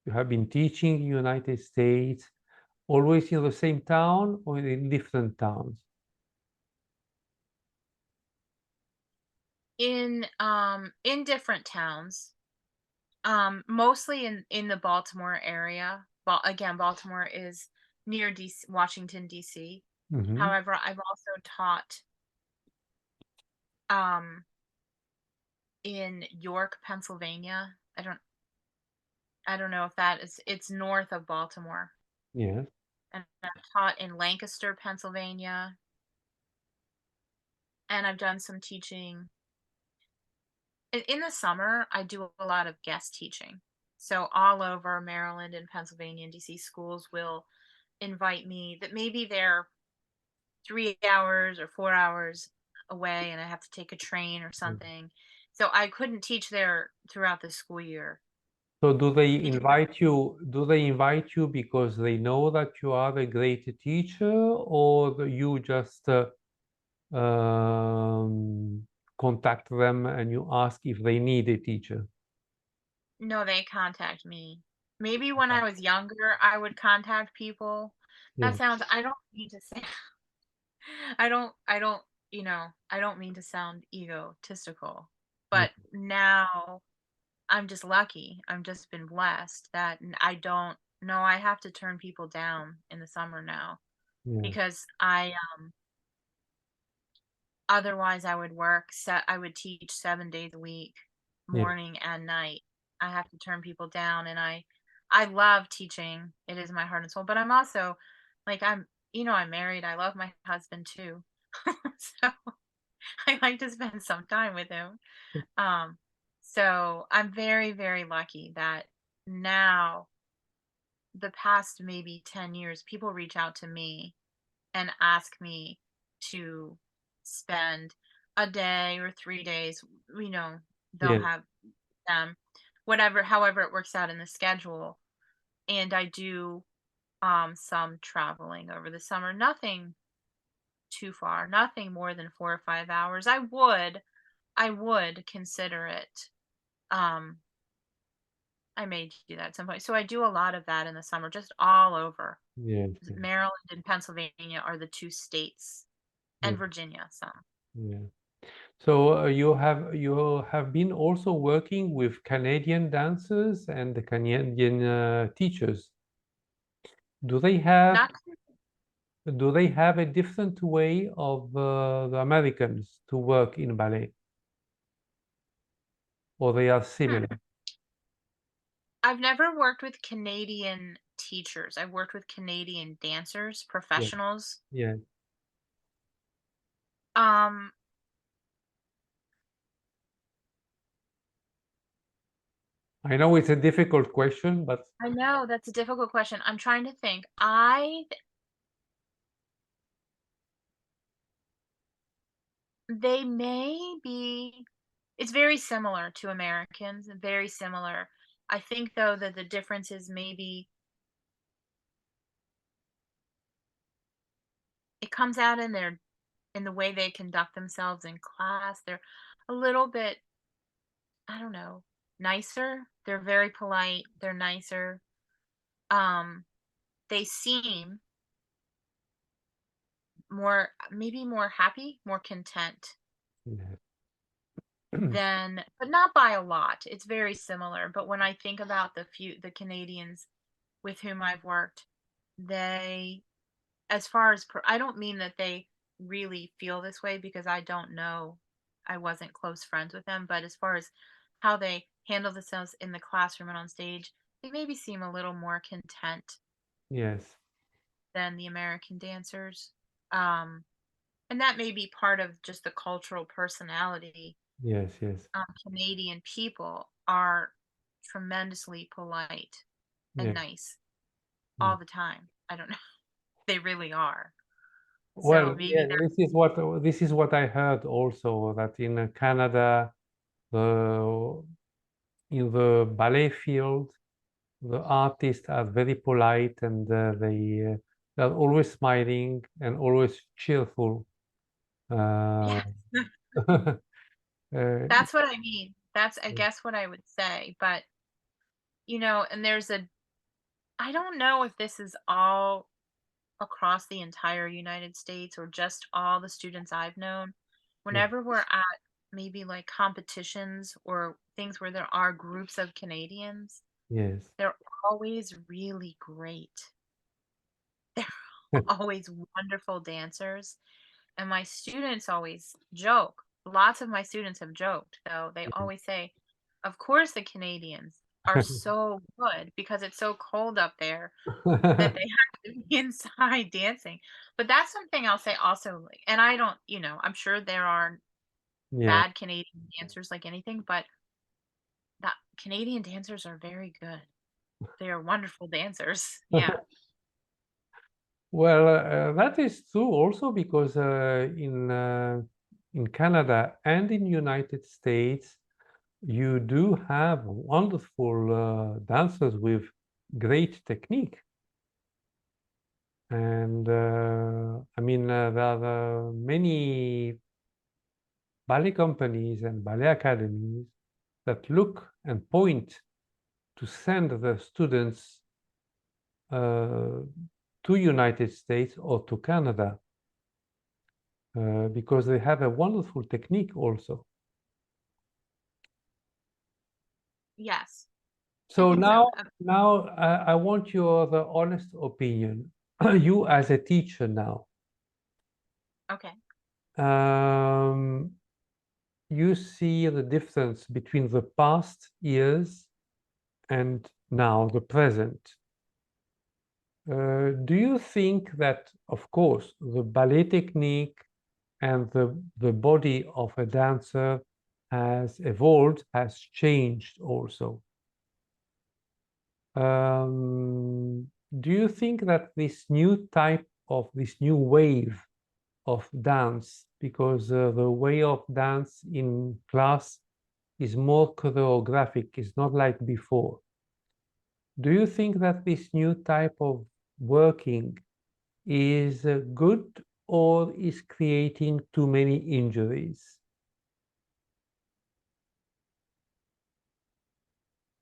You have been teaching in United States, always in the same town or in different towns. in different towns. Mostly in the Baltimore area. Again, Baltimore is near DC, Washington, DC. Hmm. However, I've also taught um in York, Pennsylvania. I don't know if that is, it's north of Baltimore. Yes. And I've taught in Lancaster, Pennsylvania, and I've done some teaching. In the summer, I do a lot of guest teaching. So all over Maryland and Pennsylvania and DC, schools will invite me that maybe they're 3 hours or 4 hours away and I have to take a train or something. So I couldn't teach there throughout the school year So do they because invite you? Do they invite you because they know that you are a great teacher, or you just um, contact them and you ask if they need a teacher? no, they contact me. Maybe when I was younger, I would contact people. That Yes. sounds, I don't mean to say, I don't, I don't mean to sound egotistical, Yeah. but now I'm just lucky. I've just been blessed that I don't know I have to turn people down in the summer now Yes. because otherwise I would I would teach 7 days a week, Yes. morning and night. I have to turn people down, and I love teaching. It is my heart and soul, but I'm also like I'm married. I love my husband too. So I like to spend some time with him. Um, so I'm very, very lucky that now, the past maybe 10 years, people reach out to me and ask me to spend a day or 3 days. You know, they'll Yes. have them, whatever, however it works out in the schedule. And I do some traveling over the summer. Nothing too far, nothing more than 4 or 5 hours. I would consider it. Um, I may do that at some point. So I do a lot of that in the summer, just all over. Yes. Yes. Maryland and Pennsylvania are the two states, and Yes. Virginia some. Yes. So you have been also working with Canadian dancers and the Canadian teachers. Do they have Not do they have a different way of the Americans to work in ballet, or they are hmm, similar? I've never worked with Canadian teachers. I've worked with Canadian dancers, Yes. professionals. Yes. Um, I know it's a difficult question, but I know that's a difficult question. I'm trying to think. They may be, it's very similar to Americans, very similar. I think though that the difference is maybe it comes out in the way they conduct themselves in class. They're a little bit, I don't know, nicer. They're very polite. They're nicer. Um, they seem more, maybe more happy, more content yes. than, but not by a lot. It's very similar. But when I think about the Canadians with whom I've worked, they, as far as I don't mean that they really feel this way because I don't know. I wasn't close friends with them, but as far as how they handle themselves in the classroom and on stage, they maybe seem a little more content Yes. than the American dancers. Um, and that may be part of just the cultural personality. Yes. Yes. Canadian people are tremendously polite and Yes. nice Yes. all the time. I don't know. They really are. So Well, maybe yeah, this is what I heard also, that in Canada, the in the ballet field, the artists are very polite and they're always smiling and always cheerful. yeah. Uh, uh, That's what I mean. That's, I guess, what I would say. But, and I don't know if this is all across the entire United States or just all the students I've known. yeah, Whenever we're at maybe like competitions or things where there are groups of Canadians, yes, they're always really great. They're always wonderful dancers. And my students always joke. Lots of my students have joked, though. They always say, of course, the Canadians are so good because it's so cold up there that they have to be inside dancing. But that's something I'll say also, like, and I don't, I'm sure there are Yeah. bad Canadian dancers like anything, but that Canadian dancers are very good. They are wonderful dancers. Yeah. Well, that is true also because in Canada and in United States, you do have wonderful dancers with great technique. And I mean, there are many ballet companies and ballet academies that look and point to send the students to United States or to Canada because they have a wonderful technique also. Yes, I So think so. now I want your the honest opinion. You as a teacher now, Okay. um, you see the difference between the past years and now the present. Do you think that, of course, the ballet technique and the body of a dancer has evolved, has changed also? Do you think that this new type of this new wave of dance, because the way of dance in class is more choreographic, is not like before. Do you think that this new type of working is good or is creating too many injuries?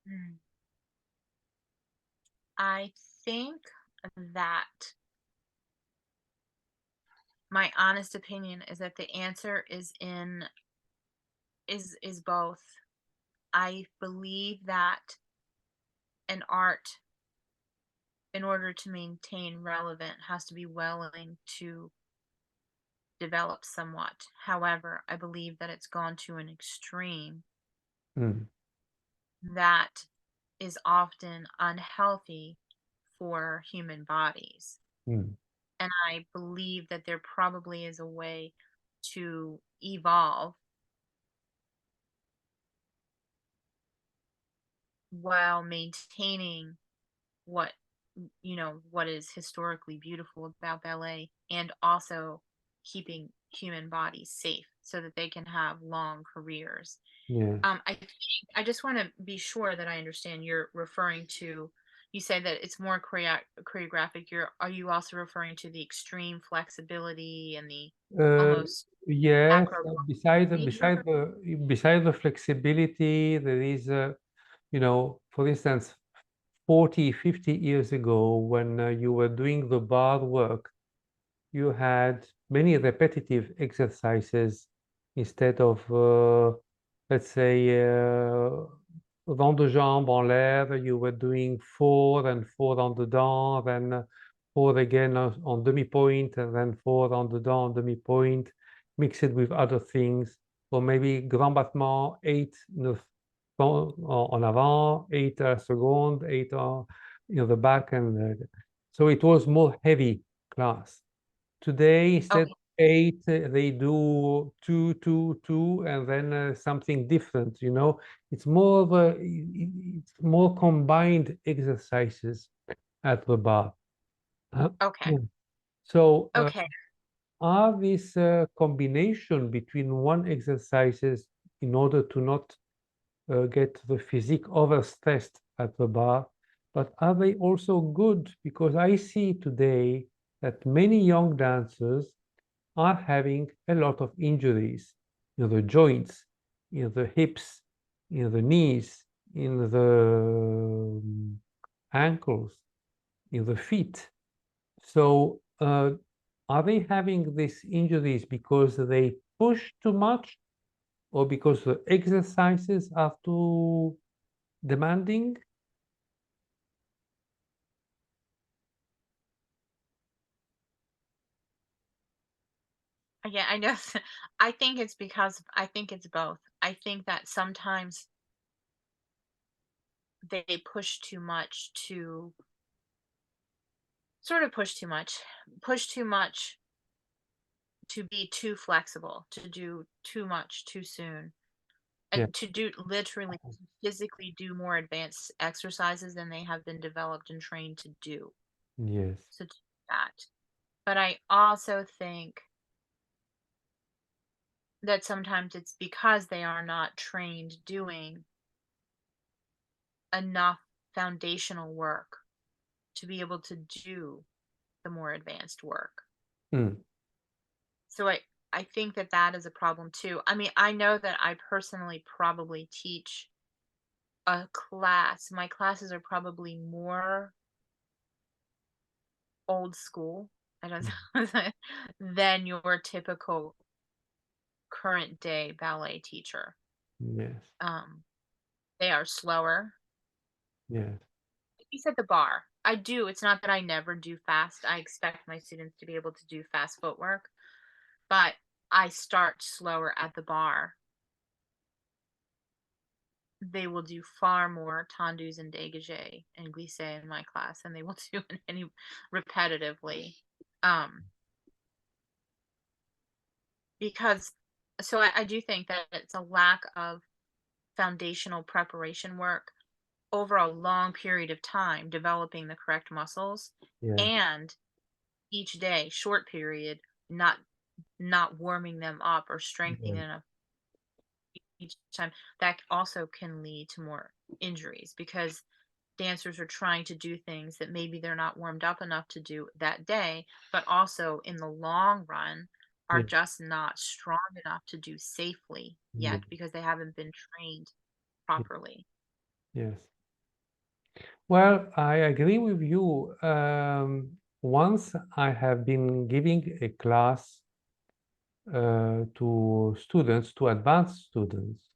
Mm. I think that my honest opinion is that the answer is both. I believe that an art, in order to maintain relevant, has to be willing to develop somewhat. However, I believe that it's gone to an extreme Mm, that is often unhealthy for human bodies. mm, And I believe that there probably is a way to evolve while maintaining what what is historically beautiful about ballet, and also keeping human bodies safe so that they can have long careers. yeah. I think I just want to be sure that I understand. You're referring to, you say that it's more choreographic. Are you also referring to the extreme flexibility and the Uh, almost yes, acrobatic nature? beside the flexibility, there is, for instance, 40, 50 years ago, when you were doing the bar work, you had many repetitive exercises instead of, let's say, vent de jambe en l'air, you were doing four and four on the down, then four again on demi-point, and then four on the down, demi-point, mix it with other things, or maybe grand battement, 8, 9 en avant, 8 secondes, 8 in the back, and so it was more heavy class. Today, instead Okay, of 8, they do 2, 2, 2, and then something different, It's more of it's more combined exercises at the bar. okay, Yeah. So, okay, are this combination between one exercises in order to not get the physique overstressed at the bar, but are they also good? Because I see today that many young dancers are having a lot of injuries in the joints, in the hips, in the knees, in the ankles, in the feet. So, are they having these injuries because they push too much or because the exercises are too demanding? Again, I know I think it's because I think it's both. I think that sometimes they push too much to sort of push too much to be too flexible, to do too much too soon, Yeah. and to do literally physically do more advanced exercises than they have been developed and trained to do. Yes. So to do that. But I also think that sometimes it's because they are not trained doing enough foundational work to be able to do the more advanced work. Mm. So I think that that is a problem too. I mean, I know that I personally probably teach a class. My classes are probably more old school, I don't Mm. than your typical current day ballet teacher. Yes. Um, they are slower. Yes. You said the bar. I do. It's not that I never do fast. I expect my students to be able to do fast footwork, but I start slower at the bar. They will do far more tendus and dégagés and glissé in my class than they will do in any repetitively. Um, because I do think that it's a lack of foundational preparation work over a long period of time, developing the correct muscles, Yes. and each day, short period, not not warming them up or strengthening Yes. enough each time. That also can lead to more injuries because dancers are trying to do things that maybe they're not warmed up enough to do that day, but also in the long run are Yes. just not strong enough to do safely Yes. yet because they haven't been trained Yes. properly. Yes. Well, I agree with you. Once I have been giving a class to students, to advanced students,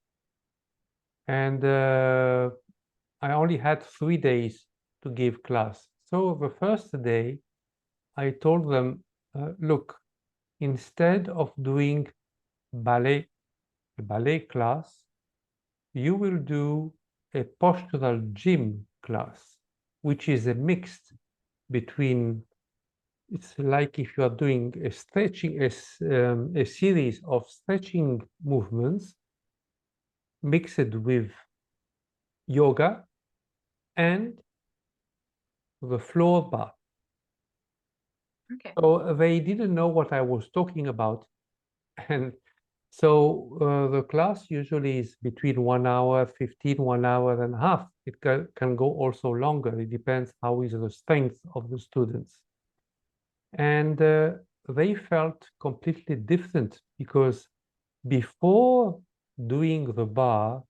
and I only had 3 days to give class. So the first day, I told them, look, instead of doing ballet, a ballet class, you will do a postural gym class, which is a mix between, it's like if you are doing a stretching, a series of stretching movements mixed with yoga and the floor bath. Okay. So they didn't know what I was talking about. And so the class usually is between 1 hour, 15, 1 hour and a half. It can go also longer. It depends how is the strength of the students. And they felt completely different because before doing the bar,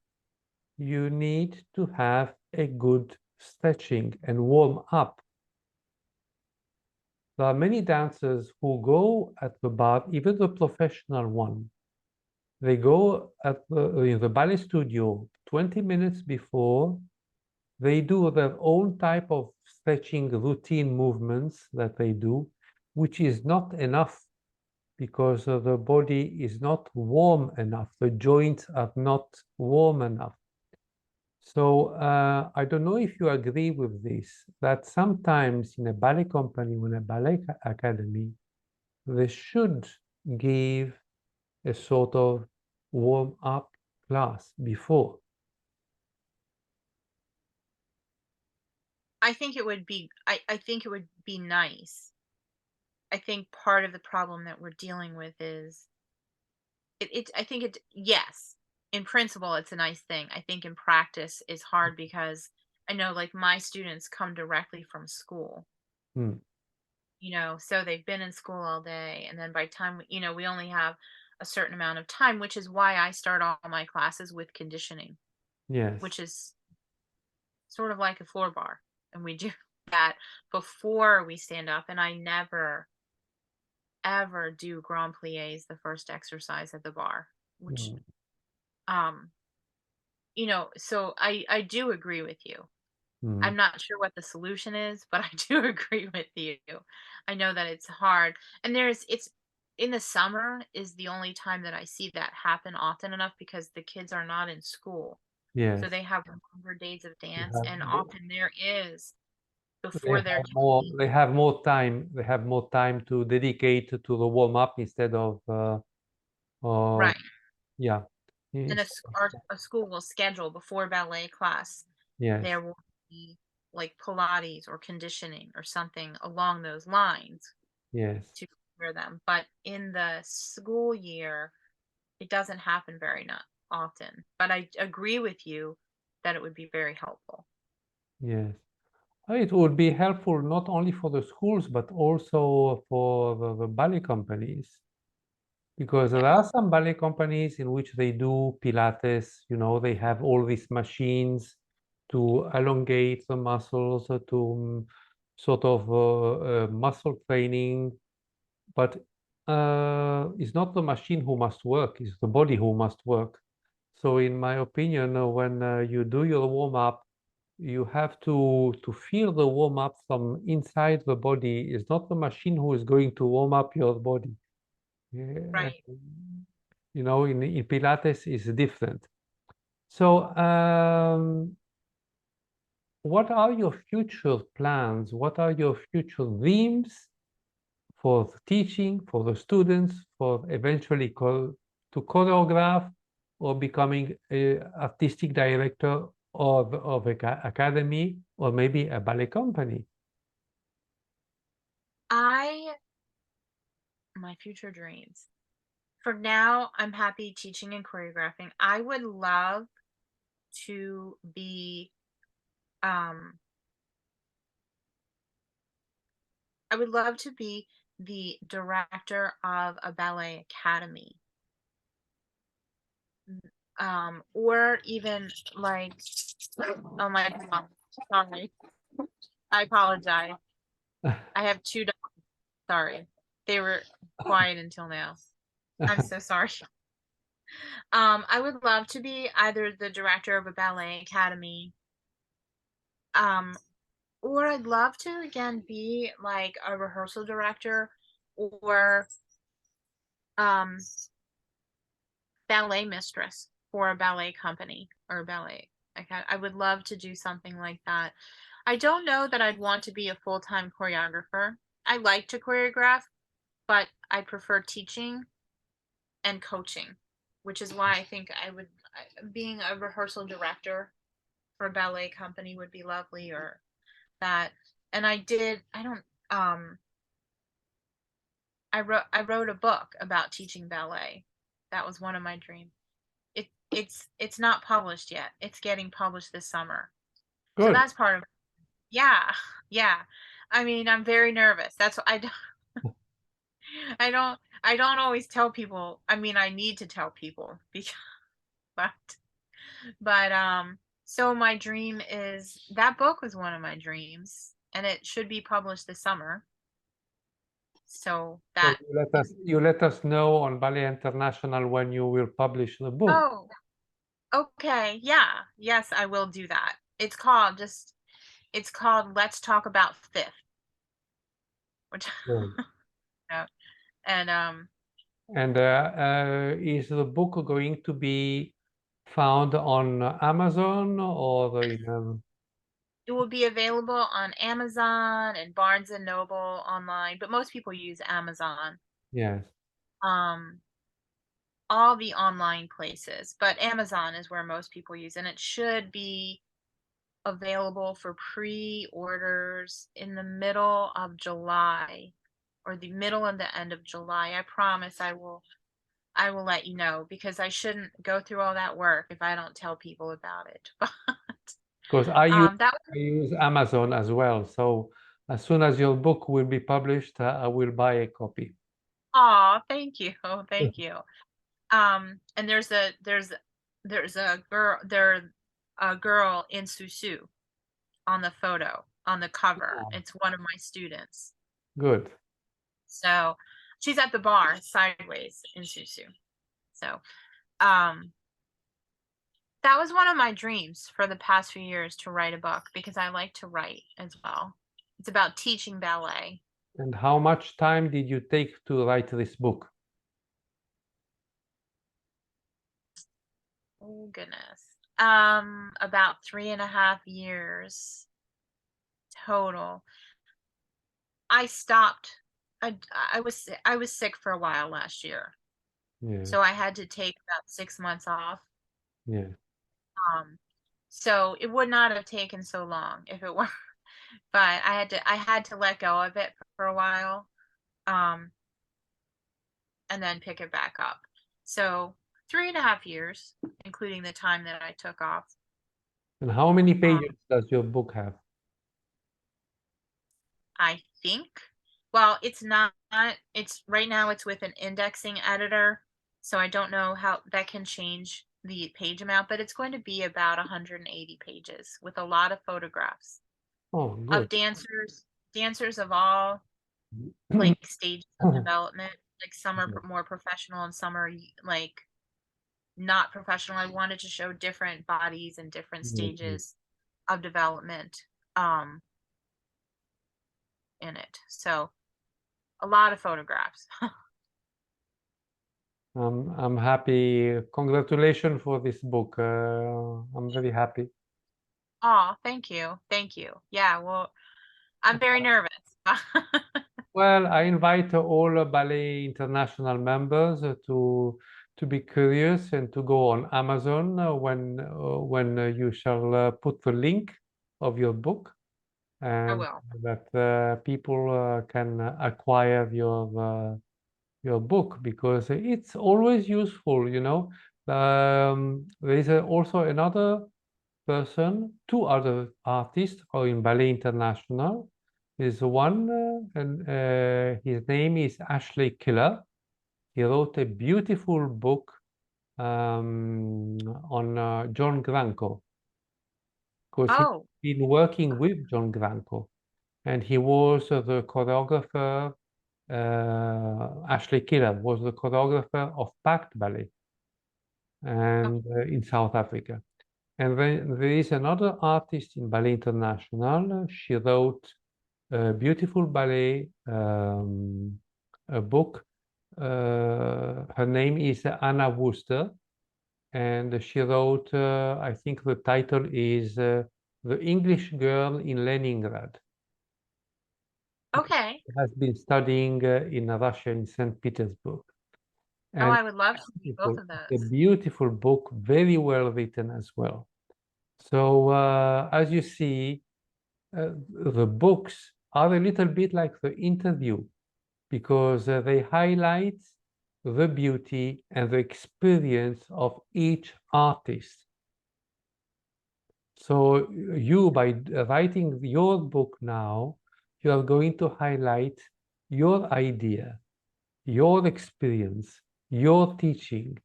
you need to have a good stretching and warm up. There are many dancers who go at the bar, even the professional one. They go in the ballet studio 20 minutes before. They do their own type of stretching routine movements that they do, which is not enough because the body is not warm enough. The joints are not warm enough. So I don't know if you agree with this, that sometimes in a ballet company or in a ballet academy, they should give a sort of warm up class before. I think it would be nice. I think part of the problem that we're dealing with is I think it yes. In principle it's a nice thing. I think in practice it's hard because I know like my students come directly from school, Mm. so they've been in school all day and then by the time we only have a certain amount of time, which is why I start all my classes with conditioning, Yes. which is sort of like a floor bar, and we do that before we stand up, and I never ever do grand plies the first exercise at the bar, which Mm. um so I do agree with you. Mm. I'm not sure what the solution is, but I do agree with you. I know that it's hard, and in the summer is the only time that I see that happen often enough because the kids are not in school. So Yes. they have longer days of They dance, have, and often there is they before they're have more, doing. they have more time. They have more time to dedicate to the warm up instead of Right. yeah. And Yes. a school will schedule before ballet class, Yes. there will be like Pilates or conditioning or something along those lines Yes. to prepare them. But in the school year, it doesn't happen very not often. But I agree with you that it would be very helpful. Yes. It would be helpful not only for the schools, but also for the ballet companies. Because there are Yes. some ballet companies in which they do Pilates, they have all these machines to elongate the muscles, to sort of muscle training. But it's not the machine who must work, it's the body who must work. So in my opinion, when you do your warm-up, you have to feel the warm-up from inside the body. It's not the machine who is going to warm up your body. Yeah, Right. in Pilates is different. So, what are your future plans? What are your future dreams for the teaching, for the students, for eventually to choreograph or becoming a artistic director of a academy or maybe a ballet company? I my future dreams. For now, I'm happy teaching and choreographing. To be um I would love to be the director of a ballet academy. Or even like, oh my God, sorry. I apologize. I have two dogs. Sorry. They were quiet until now. I'm so sorry. I would love to be either the director of a ballet academy, um, or I'd love to again be like a rehearsal director or um ballet mistress for a ballet company or a ballet. I would love to do something like that. I don't know that I'd want to be a full-time choreographer. I like to choreograph, but I prefer teaching and coaching, which is why I think being a rehearsal director for a ballet company would be lovely or that. And I don't, I wrote a book about teaching ballet. That was one of my dreams. It's not published yet. It's getting published this summer. So Good. that's part of it. Yeah. Yeah. I mean, I'm very nervous. That's what I don't always tell people. I mean, I need to tell people because but so my dream is that book was one of my dreams and it should be published this summer. So So that you let us know on Ballet International when you will publish the book. oh, okay. Yeah. Yes, I will do that. It's called Let's Talk About Fifth, which Good. yeah. And And is the book going to be found on Amazon or it will be available on Amazon and Barnes and Noble online, but most people use Amazon. yes? Um, all the online places, but Amazon is where most people use, and it should be available for pre-orders in the middle of July or the middle and the end of July. I promise I will let you know because I shouldn't go through all that work if I don't tell people about it. Because I use That I use Amazon as well. So as soon as your book will be published, I will buy a copy. Oh, thank you. Thank you. And there's a girl in Susu on the photo on the cover. Oh, It's one of my students. good. So she's at the bar sideways in Susu. So um that was one of my dreams for the past few years to write a book because I like to write as well. It's about teaching ballet. And how much time did you take to write this book? Oh goodness. About 3.5 years total. I stopped. I was sick for a while last year, Yeah, so I had to take about 6 months off. yeah. Um, so it would not have taken so long if it were, but I had to let go of it for a while, um, and then pick it back up. So 3.5 years, including the time that I took off. And how many Um, pages does your book have? I think. Well, it's not, it's right now it's with an indexing editor, so I don't know how that can change the page amount, but it's going to be about 180 pages with a lot of photographs Oh, of good. dancers of all like stages of development. Like some are more professional and some are like not professional. I wanted to show different bodies and different Mhm. stages of development um in it. So a lot of photographs. I'm happy. Congratulations for this book. I'm very happy. Oh, thank you. Thank you. Yeah, well, I'm very nervous. Well, I invite all Ballet International members to be curious and to go on Amazon when you shall put the link of your book, I and will. that people can acquire your book because it's always useful, you know. There is also another person, two other artists are in Ballet International. There's one, and his name is Ashley Killer. He wrote a beautiful book on John Granco because he's Oh, been working with John Granco, and he was the choreographer. Ashley Killer was the choreographer of Pact Ballet oh, and in South Africa. And then there is another artist in Ballet International. She wrote a beautiful ballet a book. Her name is Anna Wooster, and she wrote, I think the title is The English Girl in Leningrad. okay. She has been studying in Russia in St. Petersburg. Oh, And I would love to see both beautiful, of a those. beautiful book, very well written as well. So as you see, the books are a little bit like the interview because they highlight the beauty and the experience of each artist. So you, by writing your book now, you are going to highlight your idea, your experience, your teaching,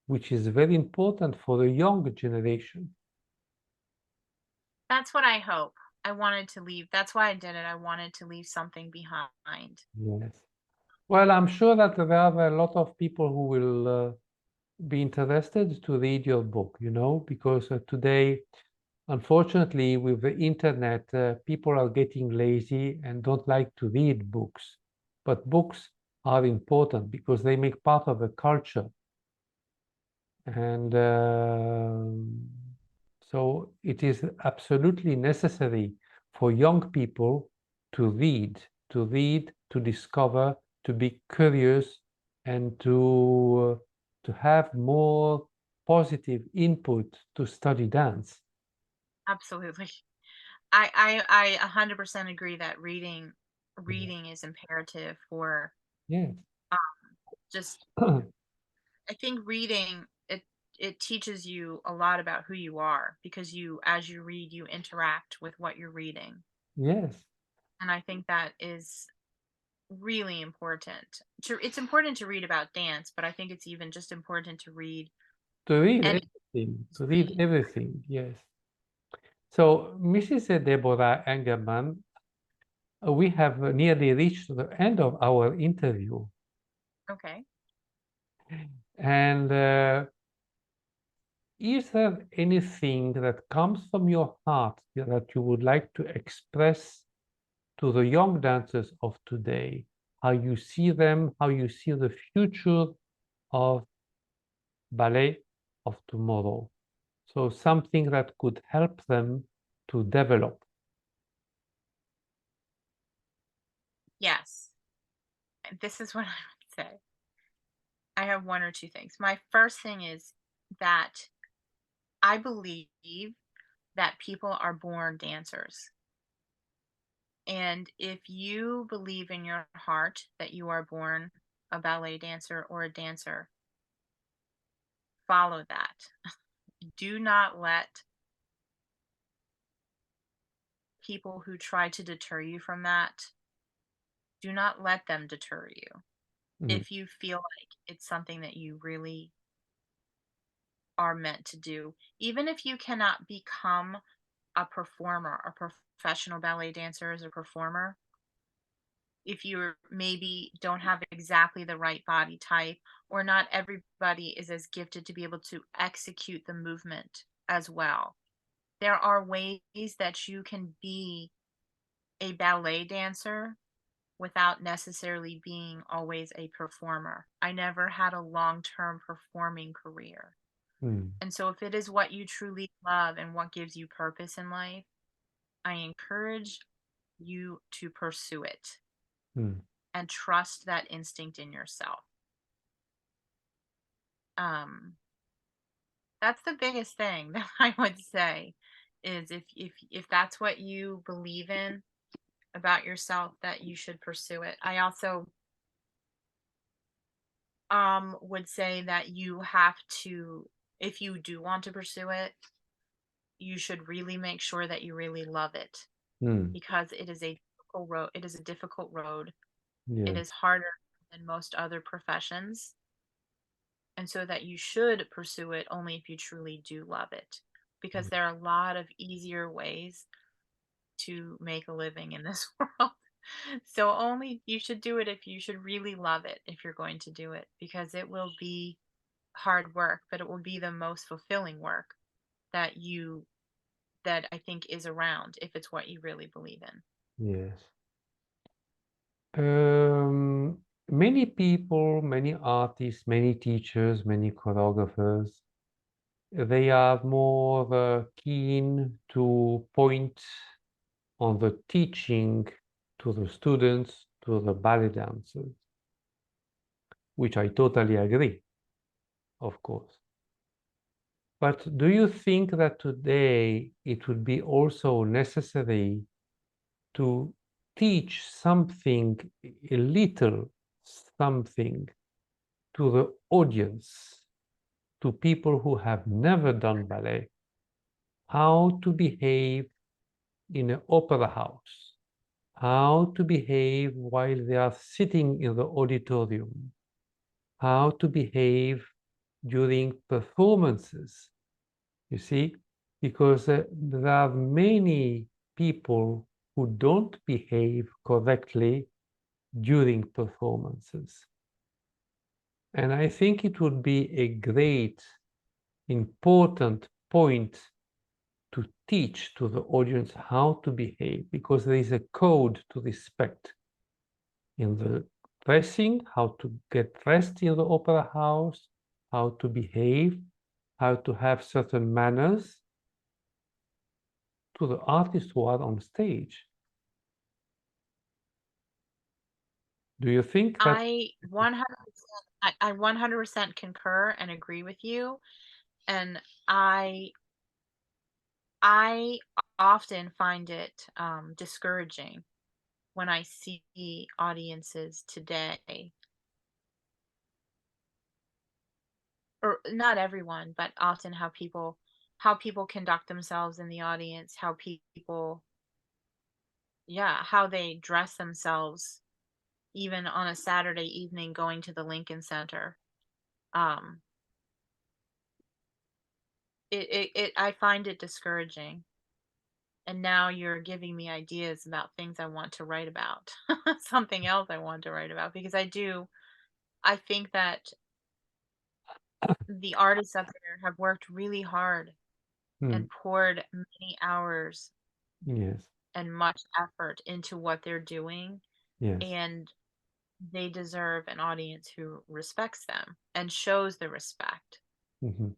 which is very important for the young generation. That's what I hope. I wanted to leave. That's why I did it. I wanted to leave something behind. Yes. Well, I'm sure that there are a lot of people who will be interested to read your book, you know, because today, unfortunately, with the internet, people are getting lazy and don't like to read books. But books are important because they make part of a culture. And so it is absolutely necessary for young people to read, to discover, to be curious, and to have more positive input to study dance. Absolutely. I 100% agree that reading is imperative for Yes. um, just I think reading it teaches you a lot about who you are because you as you read you interact with what you're reading. Yes. And I think that is really important. It's important to read about dance, but I think it's even just important to read To read any everything, to read everything. Yes. So, Mrs. Deborah Engerman, we have nearly reached the end of our interview. okay. And is there anything that comes from your heart that you would like to express to the young dancers of today, how you see them, how you see the future of ballet of tomorrow. So something that could help them to develop. Yes. This is what I would say. I have one or two things. My first thing is that I believe that people are born dancers. And if you believe in your heart that you are born a ballet dancer or a dancer, follow that. Do not let people who try to deter you from that, do not let them deter you. Mm, If you feel like it's something that you really are meant to do, even if you cannot become a performer, a professional ballet dancer as a performer, if you maybe don't have exactly the right body type, or not everybody is as gifted to be able to execute the movement as well. There are ways that you can be a ballet dancer without necessarily being always a performer. I never had a long-term performing career. mm, And so if it is what you truly love and what gives you purpose in life, I encourage you to pursue it mm, and trust that instinct in yourself. Um, that's the biggest thing that I would say is if that's what you believe in about yourself, that you should pursue it. I also would say that you have to, if you do want to pursue it, you should really make sure that you really love it, mm. because it is a difficult road. It is a difficult road. It Yes, is harder than most other professions. And so that you should pursue it only if you truly do love it, because there are a lot of easier ways to make a living in this world. So only you should do it if you should really love it, if you're going to do it, because it will be hard work, but it will be the most fulfilling work that you that I think is around, if it's what you really believe in. yes. Many people, many artists, many teachers, many choreographers, they are more keen to point on the teaching to the students, to the ballet dancers, which I totally agree, of course. But do you think that today it would be also necessary to teach something, a little something, to the audience, to people who have never done ballet, how to behave in an opera house, how to behave while they are sitting in the auditorium, how to behave during performances, you see, because there are many people who don't behave correctly during performances. And I think it would be a great, important point to teach to the audience how to behave, because there is a code to respect in the dressing, how to get dressed in the opera house, how to behave, how to have certain manners to the artists who are on stage. Do you think that? I 100% I 100% concur and agree with you. And I often find it discouraging when I see audiences today, or not everyone, but often how people conduct themselves in the audience, how people, yeah, how they dress themselves, even on a Saturday evening going to the Lincoln Center. Um, I find it discouraging. And now you're giving me ideas about things I want to write about, something else I want to write about, because I think that the artists up there have worked really hard Hmm, and poured many hours yes. and much effort into what they're doing, Yes. and they deserve an audience who respects them and shows the respect. Mhm.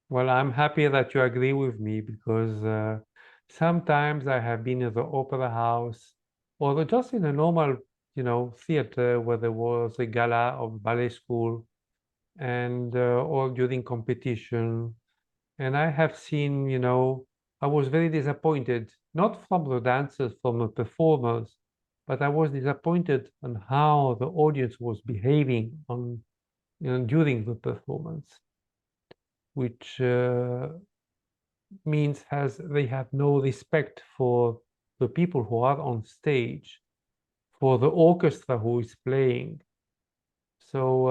Well, I'm happy that you agree with me because sometimes I have been in the opera house or just in a normal, theater where there was a gala of ballet school and or during competition. And I have seen, I was very disappointed, not from the dancers, from the performers, but I was disappointed on how the audience was behaving during the performance, which means has they have no respect for the people who are on stage, for the orchestra who is playing. So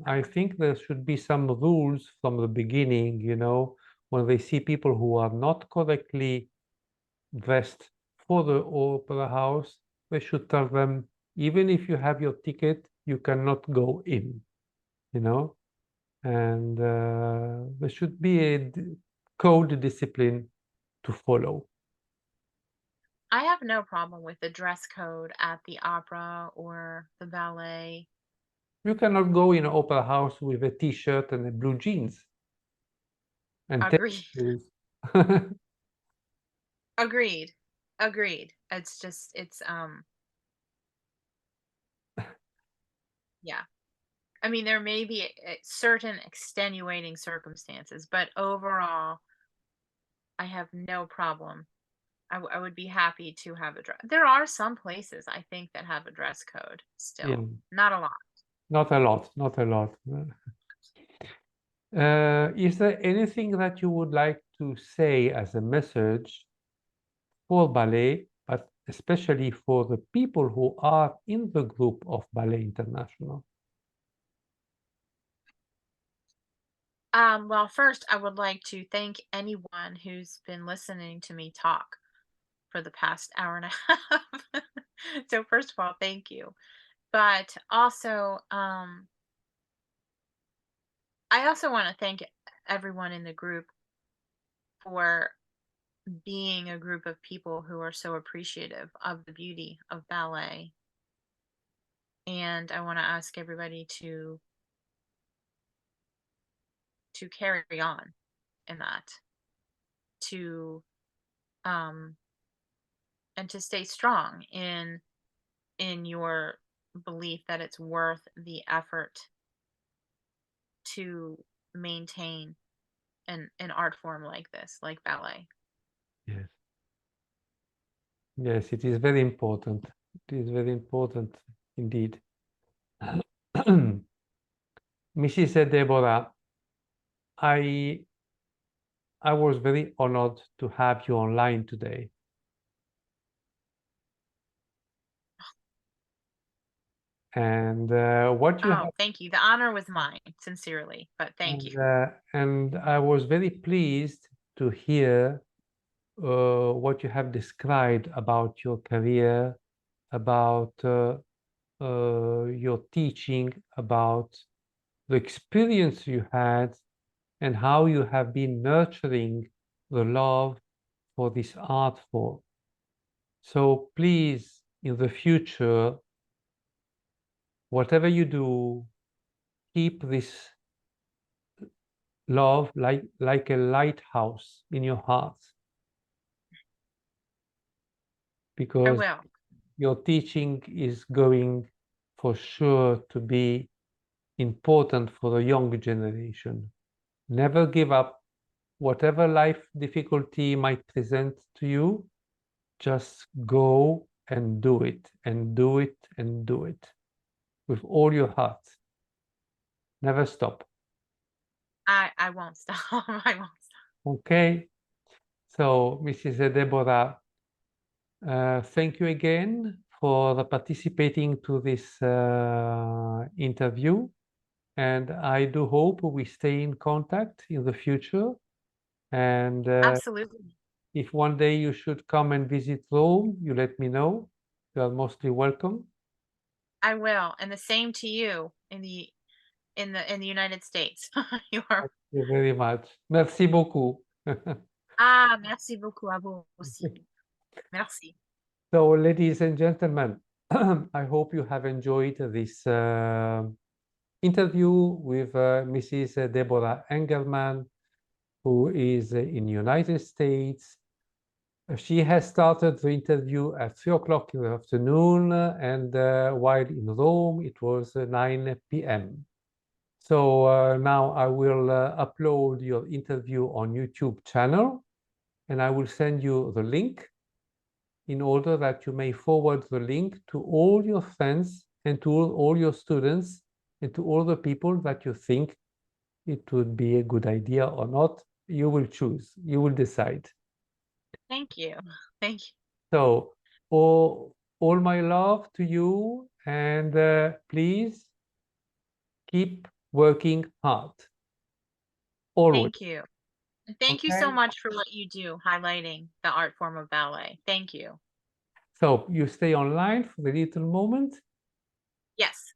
I think there should be some rules from the beginning, when they see people who are not correctly dressed for the opera house, they should tell them, even if you have your ticket, you cannot go in, you know? And there should be a code discipline to follow. I have no problem with the dress code at the opera or the ballet. You cannot go in an opera house with a t-shirt and a blue jeans and tennis Agreed. shoes. Agreed. Agreed. Yeah. I mean, there may be certain extenuating circumstances, but overall, I have no problem. I would be happy to have a dress. There are some places I think that have a dress code Yeah, still. Not a lot. not a lot, not a lot. Is there anything that you would like to say as a message for ballet, but especially for the people who are in the group of Ballet International? Well, first, I would like to thank anyone who's been listening to me talk for the past hour and a half. So, first of all, thank you. But also, I also want to thank everyone in the group for being a group of people who are so appreciative of the beauty of ballet. And I want to ask everybody to carry on in that, to um and to stay strong in your belief that it's worth the effort to maintain an art form like this, like ballet. Yes. Yes, it is very important. It is very important indeed. Mrs. Deborah, I I was very honored to have you online today. And what you Oh, have, thank you. The honor was mine, sincerely, but thank you. and I was very pleased to hear what you have described about your career, about your teaching, about the experience you had, and how you have been nurturing the love for this art form. So please, in the future, whatever you do, keep this love like a lighthouse in your heart, I because will. your teaching is going for sure to be important for the young generation. Never give up. Whatever life difficulty might present to you, just go and do it and do it and do it with all your heart. Never stop. I won't stop. I won't stop. Okay? So, Mrs. Deborah, thank you again for the participating to this interview. And I do hope we stay in contact in the future. And Absolutely. if one day you should come and visit Rome, you let me know. You are mostly welcome. I will. And the same to you in the United States. You are Thank you very much. Merci beaucoup. Ah, merci beaucoup à vous aussi. Merci. So, ladies and gentlemen, I hope you have enjoyed this interview with Mrs. Deborah Engerman, who is in the United States. She has started the interview at 3 o'clock in the afternoon, and while in Rome, it was 9 p.m. So now I will upload your interview on YouTube channel, and I will send you the link in order that you may forward the link to all your friends and to all your students and to all the people that you think it would be a good idea or not. You will choose, you will decide. Thank you. Thank you. So all my love to you, and please keep working hard, always. Thank you. And thank you so Okay? much for what you do, highlighting the art form of ballet. Thank you. So you stay online for a little moment. Yes.